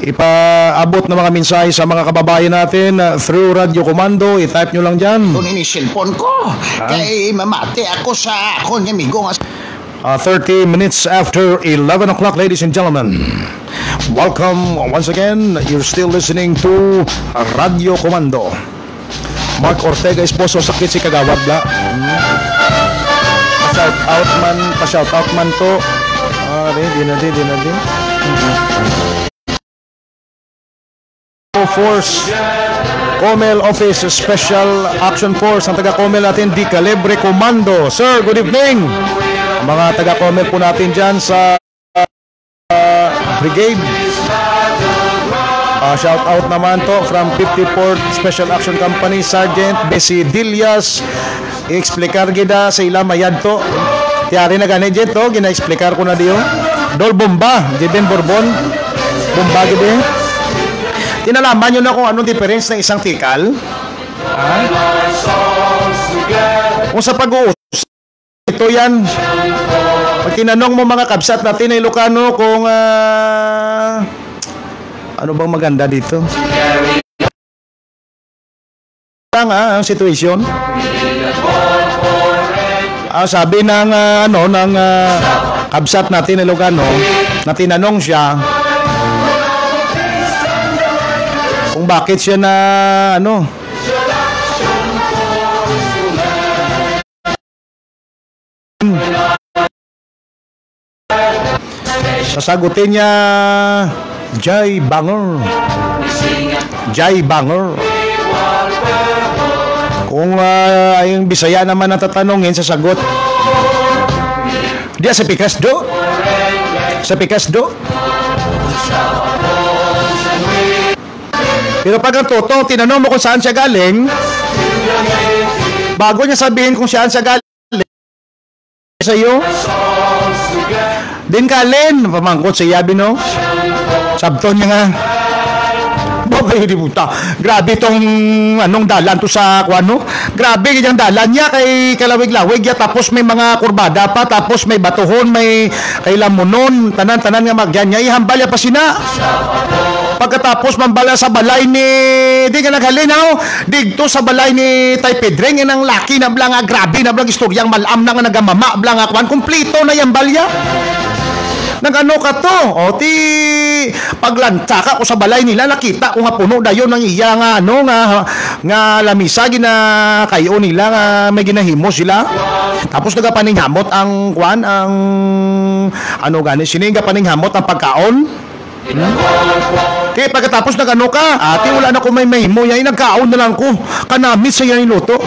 ipaabot na mga mensahe sa mga kababayan natin through Radio Komando i-type nyo lang dyan Kung ini cellphone ko kay mamati ako sa akong amigo nga 30 minutes after 11 o'clock, ladies and gentlemen. Welcome once again. You're still listening to Radio Komando. Mark Ortega Esposo sakit si Kagawad la. Pa-shout out man to. Di na. Force Comel Office Special Action Force, ang taga-Comel natin, Di Calibre Commando. Sir, good evening. Ang mga taga-Comel po natin dyan sa Brigade. Shout out naman to from 54th Special Action Company, Sergeant Bessie Dilias. I-explicar gida sa ila mayad to. Tiyari na ganit jet to, gina-explicar ko na diyo. Dol bomba, Jeben Bourbon. Bomba gide. Tinalaman nyo na kung anong difference ng isang tikal? Kung sa pag-uusap, ito yan. Pag tinanong mo mga kabsat natin ay Ilocano kung ano bang maganda dito? Ang situation. Sabi ng kabsat natin ay Ilocano na tinanong siya kung bakit siya na sasagutin niya Jai Banger. Kung yung Bisaya naman natatanungin, sasagot dia sa Pikasdo. Pero pag ang totoo, tinanong mo kung saan siya galing, bago niya sabihin kung saan siya galing sa iyo, din kalin, pamangkot sa Yabi, no? Sabton niya nga, bagay di buta. Grabe tong dalan to sa kuano. Grabe yung dalan niya kay kalawig-lawig ya, tapos may mga kurbada pa, tapos may batuhon, may kay lamunon, tanan-tanan nga magyan niya, ihambal ya pa sina. Pagkatapos mambala sa balay ni di nga naghalinaw digto sa balay ni Tay Pedreng ang laki na blang grabe na blang istoryang malam na nga nagamama blang kwan kompleto na yang balya. Nagano ka to? O ti paglanta ka ko sa balay nila nakita ko nga puno dayon ng iya nga nga lamisa gina kayo nila nga may ginahimo sila. Tapos nagapaninghamot ang kwan ang gani sininga paninghamot ang pagkaon. Kaya pagkatapos nagano ka, ate wala na ko may mahimo yan, nagkaon na lang ko kanamit sa yan iluto.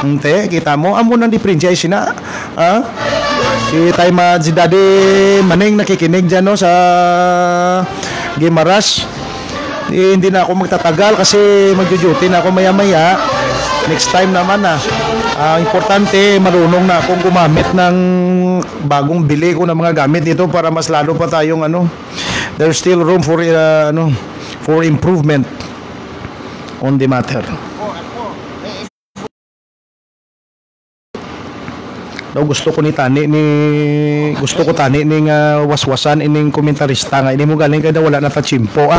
Hindi, kita mo amo nang diferensya sina. Si Tay si Daddy Maning nakikinig dyan no, sa Gimaras. Hindi na ako magtatagal kasi magjo-duty na ako maya-maya. Next time naman importante marunong na akong gumamit ng bagong bili ko ng mga gamit dito para mas lalo pa tayong there's still room for for improvement on the matter. Gusto ko tani ning waswasan ining komentarista nga ini mo galing kada wala na ta chimpo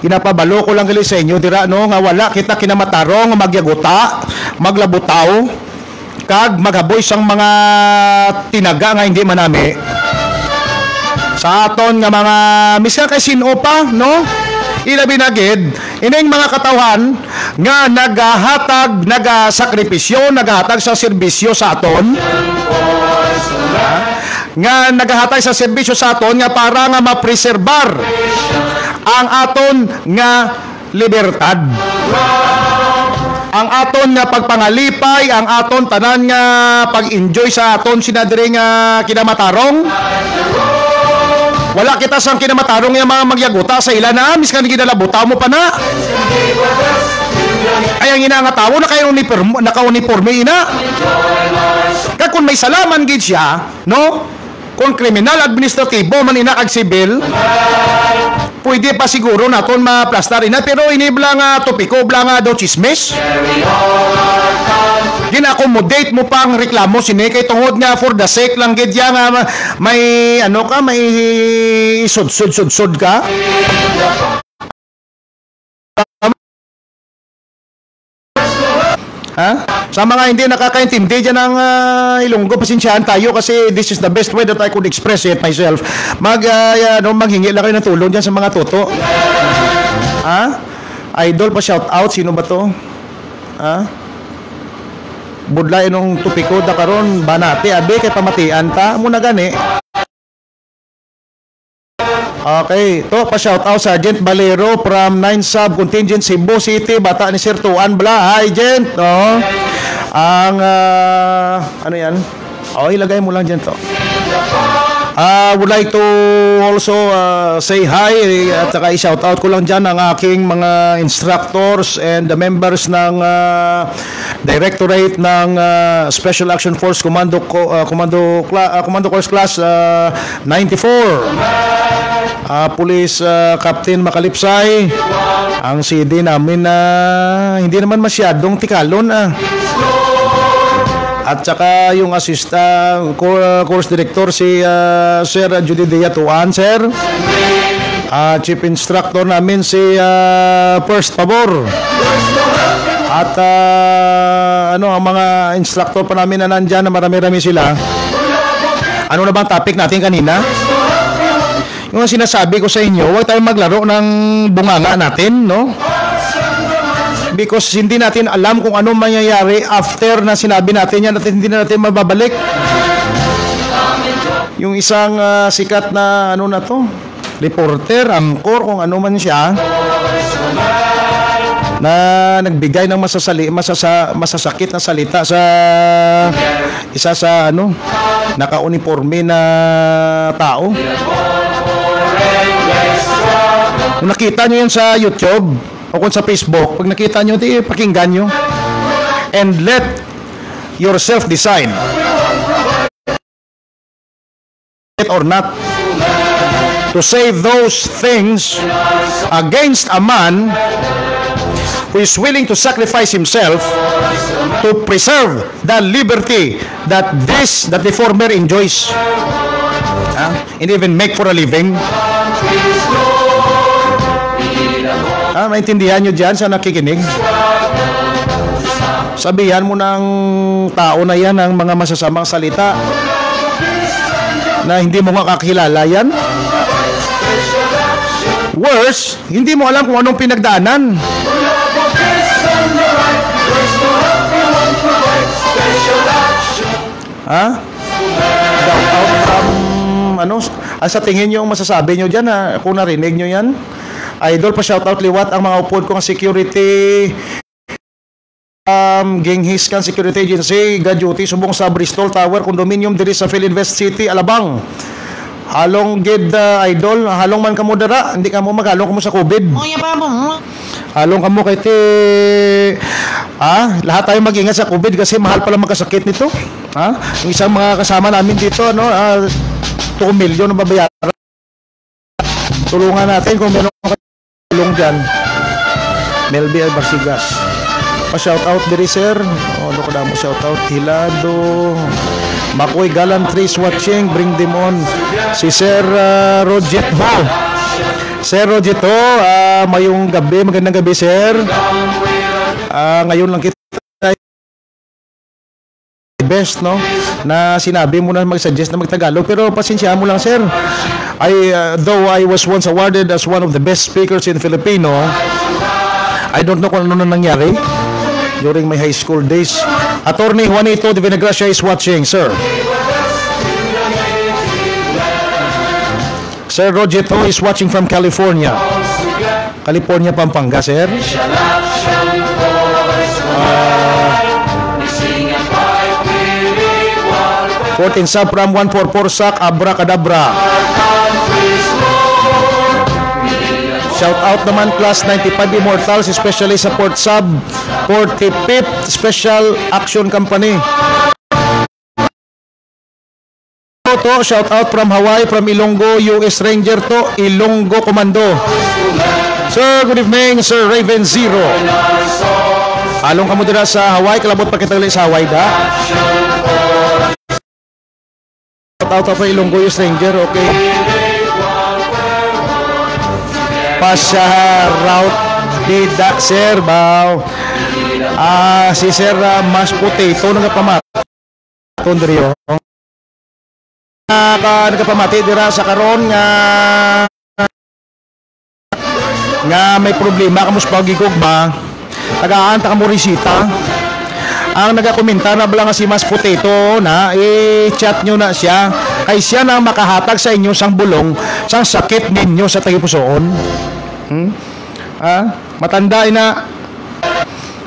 Kinapabalo ko lang gali sa inyo dira nga wala kita kinamatarong nga magyaguta, maglabutaw kag maghaboy sang mga tinaga nga hindi manami. Sa aton nga mga misal kay sino pa no? Ilabi na gid ining mga katawhan nga nagahatag, nagasakripisyo, nagahatag sa serbisyo sa aton. Nga nagahatag sa serbisyo sa aton nga para nga mapreserbar ang aton nga libertad. Ang aton nga pagpangalipay, ang aton tanan nga pag-enjoy sa aton sinadiri nga kinamatarong. Wala kita sang kinamatarong yung mga magyaguta sa ila na miskan ginalabuta mo pa na. Ay ang ina nga tawo na kayo naka-uniforme ina. Kag kung may salaman gid siya, no? Kung kriminal administratibo man ina kag sibil, pwede pa siguro naton ma-plastar ina pero ini blang topiko blang do chismes. Gina-accommodate mo pang reklamo sini kay tungod nga for the sake lang gid ya nga may may sud ka. Sa mga hindi nakakaintindi dyan ng Ilonggo, pasensyahan tayo kasi this is the best way that I could express it myself. Maghingi lang kayo ng tulong dyan sa mga toto. Idol pa shout out, sino ba to? Budlay nung tupiko da karon banati abe kay pamatian ta mo na gani. Okay, to pa shout out Sergeant Valero from 9 Sub Contingent Cebu City, bata ni Sir Tuan Bla. Hi, Gent. No. Ang ano 'yan? Oh, ilagay mo lang diyan to. Would like to also say hi at saka i-shout out ko lang dyan ang aking mga instructors and the members ng Directorate ng Special Action Force Commando Course Class 94. Police Captain Makalipsay, ang CD namin na hindi naman masyadong tikalon At saka yung assistant course director si Sir Judy Diatuan, sir. Chief instructor namin si First Pabor. At ang mga instructor pa namin na nandyan na marami-rami sila. Ano na bang topic natin kanina? Yung sinasabi ko sa inyo, huwag tayong maglaro ng bunganga natin, no? Because hindi natin alam kung anong mangyayari after na sinabi natin yan at hindi na natin mababalik. Yung isang sikat na reporter, angkor, kung ano man siya, na nagbigay ng masasakit na salita sa isa sa naka-uniforme na tao. Kung nakita nyo yan sa YouTube o kung sa Facebook, pag nakita nyo, pakinggan nyo. And let yourself decide or not to say those things against a man who is willing to sacrifice himself to preserve the liberty that the former enjoys and even make for a living. Maintindihan nyo dyan sa nakikinig? Sabihan mo ng tao na yan ang mga masasamang salita na hindi mo nga kakilala yan. Worse, hindi mo alam kung anong pinagdaanan. Shout out from sa tingin nyo ang masasabi nyo dyan kung narinig nyo yan? Idol, pa shout out liwat ang mga upod kong security Genghis Khan Security Agency Gaduty subong sa Bristol Tower Condominium diri sa Philinvest City, Alabang. Halong gid idol, halong man kamo dara, hindi kamo maghalong kamo sa COVID. Halong kamo kay lahat tayo mag-ingat sa COVID kasi mahal pala magkasakit nito. Yung isang mga kasama namin dito 2 milyon na babayaran. Tulungan natin kung meron tulong dyan. Melby Albarsigas, pa-shout out diri sir. Ano ko na mo shout out? Hilado Makoy Galantries watching, bring them on. Si Sir Rojet Ho. Sir Rojet Ho, mayong gabi, magandang gabi sir. Ngayon lang kita best na sinabi mo na mag-suggest na magtagalog, pero pasensyahan mo lang sir. Though I was once awarded as one of the best speakers in Filipino, I don't know kung ano na nangyari during my high school days. Attorney Juanito de Vinagracia is watching, sir. Sir Rogeto is watching from California, Pampanga, sir. 14 sub from 144 SAC, Abracadabra. Shout out naman class 95 Immortals, especially sa Port Sub 45th Special Action Company. To shout out from Hawaii, from Ilonggo US Ranger to Ilonggo Commando. Sir, good evening, Sir Raven Zero. Along ka mo dira sa Hawaii, kalabot pa kita ulit sa Hawaii da. Shout out from Ilonggo US Ranger, okay. Pasya route dida sir baw. Si Sir Mas Potato nagapamaton diri nagapamati dira sa karon nga may problema kamos pagigugma tagaan ta kamo resita ang nagakomenta na bala nga si Mas Potato na i-chat nyo na siya kay siya na makahatag sa inyo sang bulong sang sakit ninyo sa tagipusoon. Matanda na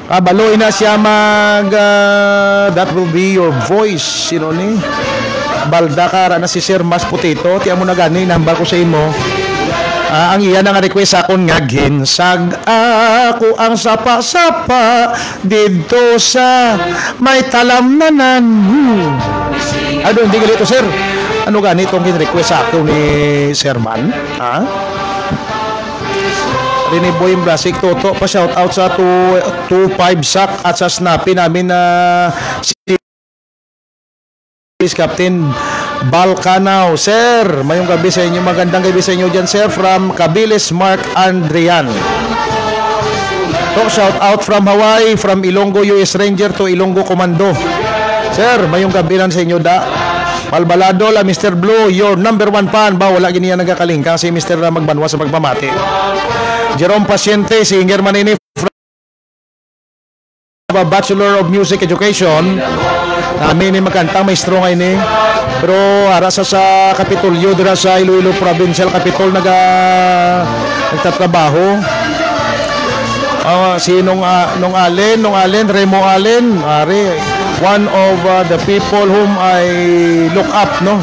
kabaloy na siya mag that will be your voice, you know ni balda ka na si Sir Mas Potato tiya mo na gani nambal ko sa imo. Ang iya nga request akon nga ginsag ako ang sapa-sapa dito sa may talamnanan. Ano hindi galito sir? Ano ganito ang request ako ni Sir Man? Rini Boy Blasik Toto pa shout out sa 25 sak at sa snappy namin na si Captain Balcanao. Sir, mayong gabi sa inyo. Magandang gabi sa inyo dyan, sir. From Cabilis, Mark Andrian. To, shout out from Hawaii, from Ilonggo US Ranger to Ilonggo Commando. Sir, mayong gabi lang sa inyo da. Palbalado la Mr. Blue, your number 1 fan. Ba, wala giniya nagakaling kasi Mr. Magbanwa sa pagpamati. Jerome Paciente, singer manini from Bachelor of Music Education. Namin ni magkantang maestro ngayon eh. Pero ara sa Kapitolyo dira sa Iloilo Provincial Capitol nagtatrabaho. Nung Allen, Remo Allen, one of the people whom I look up, no?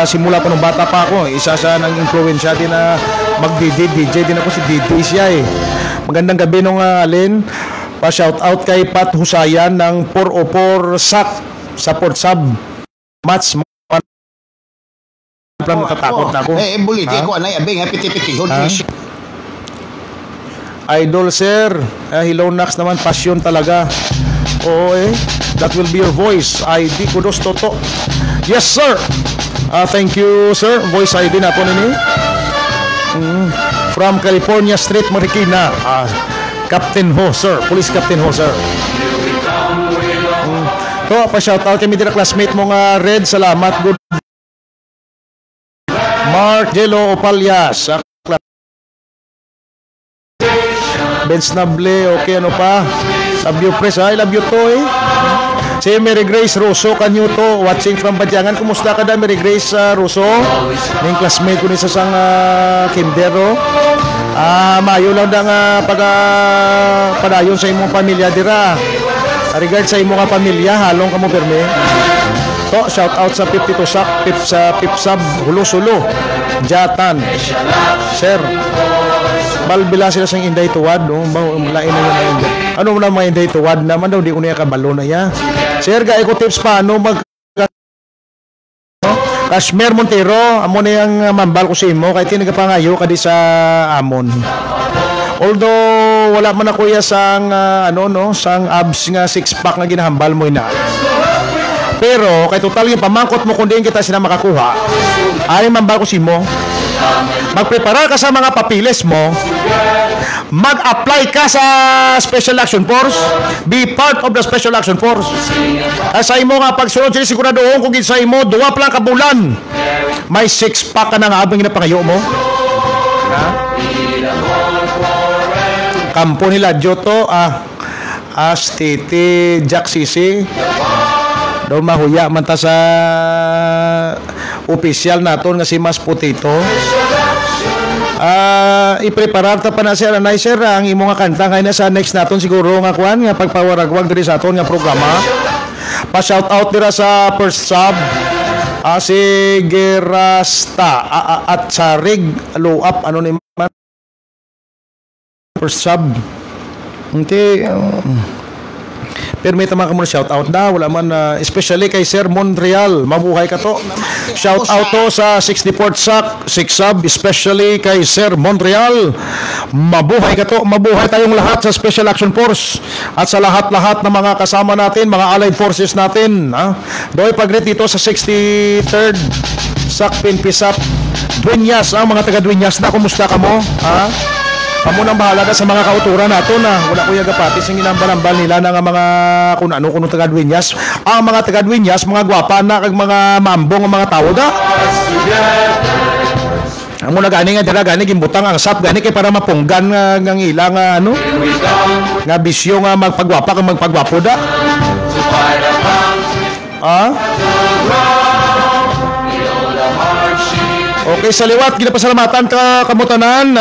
Simula pa nung bata pa ako, isa sa nang influensya din na mag-DJ din ako, si DJ siya eh. Magandang gabi nung Allen. Pa-shout out kay Pat Husayan ng 404 SAC sa Port Sub match. Natatakot na ako. Bulit ko anay abing piti-pitihon. Idol sir, hello Nax naman, passion talaga. Oo that will be your voice ID. Kudos Toto. Yes sir. Thank you sir. Voice ID na po nini. From California Street, Marikina. Captain Ho sir, Police Captain Ho sir. To, pa-shoutout kami dira classmate mo nga Red, salamat. Good Mark Jello Opalias. Ben Snable, okay, ano pa? Love you press, I love you to Si Mary Grace Rosso, kanyo to, watching from Badyangan. Kumusta ka da, Mary Grace Rosso? Yung classmate ko ni sa sang Kindero. Mayo lang da nga padayon sa imong pamilya dira. Regard sa imong pamilya, halong kamo perme. To, shout out sa 52 sak, sa Pipsab, Hulo-Sulo, Jatan. Sir, balbila sila sang Inday Tuwad, no? Lain na yun. Ano mo na mga Inday Tuwad naman daw, di ko niya kabalo na ya. Sir, gaya ko tips paano Kashmir Montero, amo na yung mambal ko sa imo, kahit tinagapangayo ka di sa amon. Although wala man ako ya sang sang abs nga 6-pack nga ginahambal mo ina. Pero kay total yung pamangkot mo kung diin kita sila makakuha, ay mambal ko sa imo. Magprepara ka sa mga papiles mo, mag-apply ka sa Special Action Force, be part of the Special Action Force. Sa imo nga pagsunod sila siguradoon kung sa imo, 2 lang kabulan, may 6-pack ka na nga abang ginapangayo mo. Kampo nila Joto, Titi Jack Sisi, doon mahuya man ta sa opisyal naton nga si Mas Potato. I-preparar ta pa na sir anay sir ang imo nga kanta kay na sa next naton siguro nga kuan nga pagpawaragwag diri sa aton nga programa. Pa shout out dira sa first sub si Gerasta at Sarig low up ano ni man first sub. Okay. Permit naman ka muna shout out na wala man especially kay Sir Montreal, mabuhay ka to. Shout out to sa 64th SAC 6 sub, especially kay Sir Montreal, mabuhay ka to. Mabuhay tayong lahat sa Special Action Force at sa lahat-lahat ng mga kasama natin, mga allied forces natin. Doy pagret dito sa 63rd SAC Pinpisap Dueñas, mga taga Dueñas na kumusta ka mo? Amo nang bahala sa mga kauturan nato na wala ko yagapati sing inambal-ambal nila na nga mga kung ano taga Dueñas. Ang mga taga Dueñas, mga gwapa na kag mga mambong ang mga tao da. Amo na gani nga dira gani gimbutang ang sap gani kay para mapunggan nga ilang ano nga bisyo nga magpagwapa kang magpagwapo da. Ah? Okay, sa liwat ginapasalamatan ka kamutanan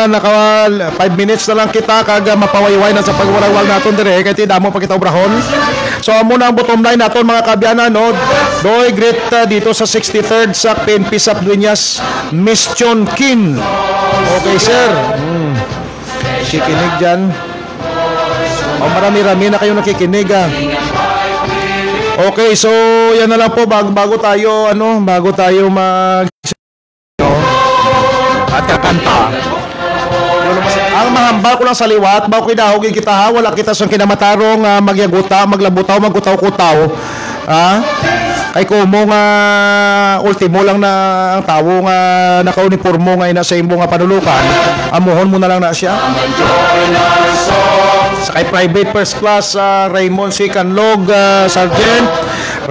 naka 5 minutes na lang kita kag mapawayway na sa pagwarawal naton dire kay ti damo pa kita obrahon. So amo na ang bottom line naton mga kabyanan no. Doy great dito sa 63rd sa PNP Sap Dueñas Mission Kin. Okay sir. Kikinig dyan. Marami-rami na kayo nakikinig Okay, so yan na lang po bago tayo mag at kakanta. Ang mahambal ko lang sa liwat, bago kinahugin kita ha, wala kita sa kinamatarong magyaguta, maglabutaw, magkutaw-kutaw. Kay kumo nga ultimo lang na ang tawo nga naka-uniformo nga ina sa imo nga panulukan, amuhon mo na lang na siya. Sa kay private first class Raymond C. Canlog, Sergeant,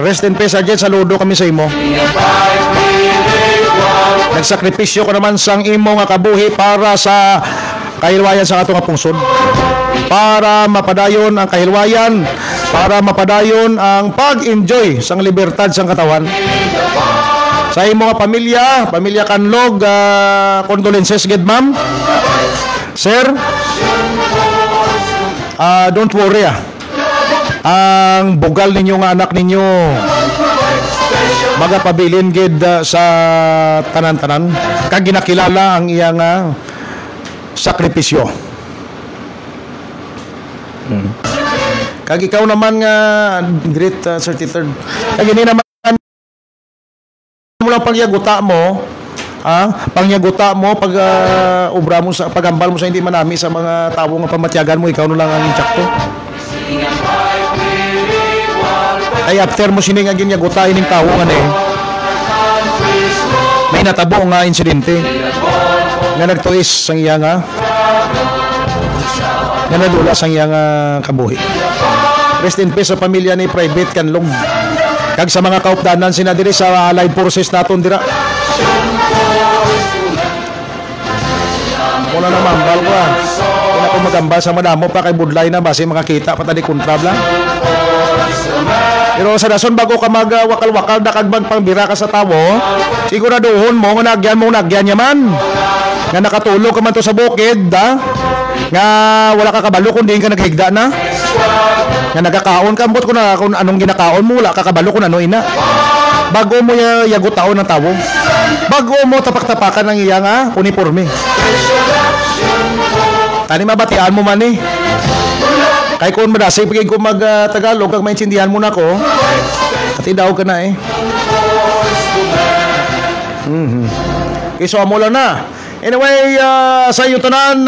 rest in peace Sergeant, saludo kami sa imo. Nagsakripisyo ko naman sang imo nga kabuhi para sa kahilwayan sa ato nga pungsod, para mapadayon ang kahilwayan, para mapadayon ang pag-enjoy sang libertad sang katawan. Sa imo nga pamilya Canlog, condolences gid ma'am. Sir, don't worry ang bugal ninyo nga anak ninyo magapabilin gid sa tanan-tanan kag ginakilala ang iyang sakripisyo. Kag ikaw naman nga great 33rd. Kag ini naman mo lang pagyaguta mo, pangyaguta mo pag obra mo sa pagambal mo sa hindi manami sa mga tawo nga pamatyagan mo, ikaw no lang ang insakto. Ay after mo sining agin yaguta ining tawo nga may natabo nga insidente nga nagtuis sang iya nga nadula sang iya nga kabuhi. Rest in peace sa pamilya ni Private Canlog kag sa mga kaupdanan sina diri sa allied forces naton dira. Muna na mambal ko kung ako magambal sa madamo pa kay budlay na base makakita pa tadi kontrab lang. Pero sa dason bago ka magwakal-wakal na kag magpangbira ka sa tawo, siguraduhon mo nga nagyan niya man. Nga nakatulog ka man to sa bukid, nga wala ka kabalo kung diin ka naghigda na. Nga nagakaon ka, ambot ko na kung anong ginakaon mo, wala ka kabalo kung ano ina. Bago mo yagutaon ng tawo. Bago mo tapak-tapakan ng iyang uniforme. Tani mabatian mo man Kay kung madasay pagin ko mag-Tagalog kag maintindihan mo na ko. At idaw ka na Okay, so amo lang na. Anyway, sa iyo tanan,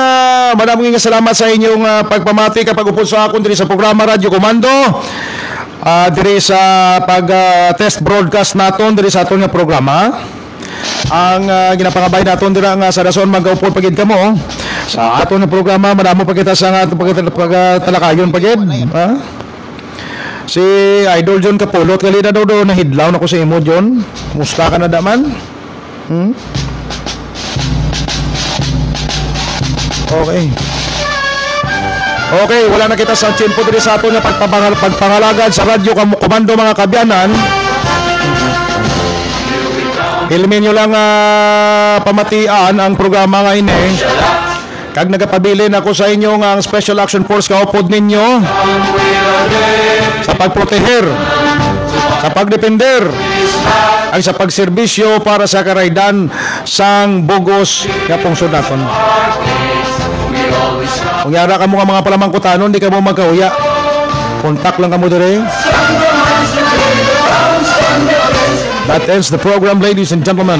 maraming salamat sa inyong pagpamati kapag upod sa akon diri sa programa Radyo Komando. Diri sa pag-test broadcast naton diri sa aton nga programa. Ang ginapangabay naton dira nga sa dason magaupod pagid kamo sa aton nga programa, madamo pa kita sa aton pagtalakayon pagid. Si Idol John Kapulot kali na daw nahidlaw nako sa imo John. Musta ka na daman? Okay, wala na kita sa tiyempo diri sa aton nga pagpangalagad sa Radyo Komando mga kabyanan. Hilmin nyo lang pamatian ang programa nga ini. Kag nagapabilin ako sa inyo nga ang Special Action Force kaupod ninyo sa pagproteher, sa pagdepender, ang sa pagserbisyo para sa karaydan sang bugos nga pungsod naton. Kung yara ka mo nga mga palamangkutanon, di ka mo magkahuya. Kontak lang ka mo dire. That ends the program, ladies and gentlemen.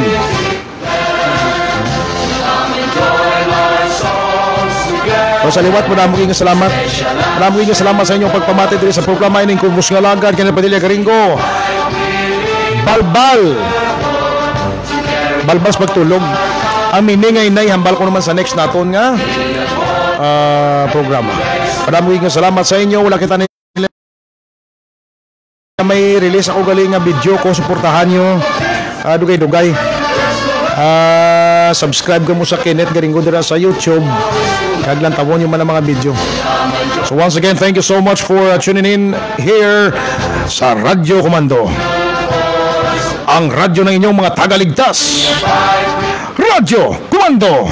So sa liwat, maraming salamat. Maraming salamat sa inyong pagpamati diri sa programa ining Kubos nga Lagad, Kenneth Padilla Garingo. Balbas pagtulog. Ang miningay na ihambal ko naman sa next naton nga programa. Maraming salamat sa inyo. Wala kita may release ako galing nga video ko, suportahan nyo dugay-dugay subscribe ka mo sa Kenneth Garingo dira sa YouTube. Kag lang tawon yung mga video. So once again, thank you so much for tuning in here sa Radyo Komando. Ang radyo ng inyong mga tagaligtas. Radyo Komando.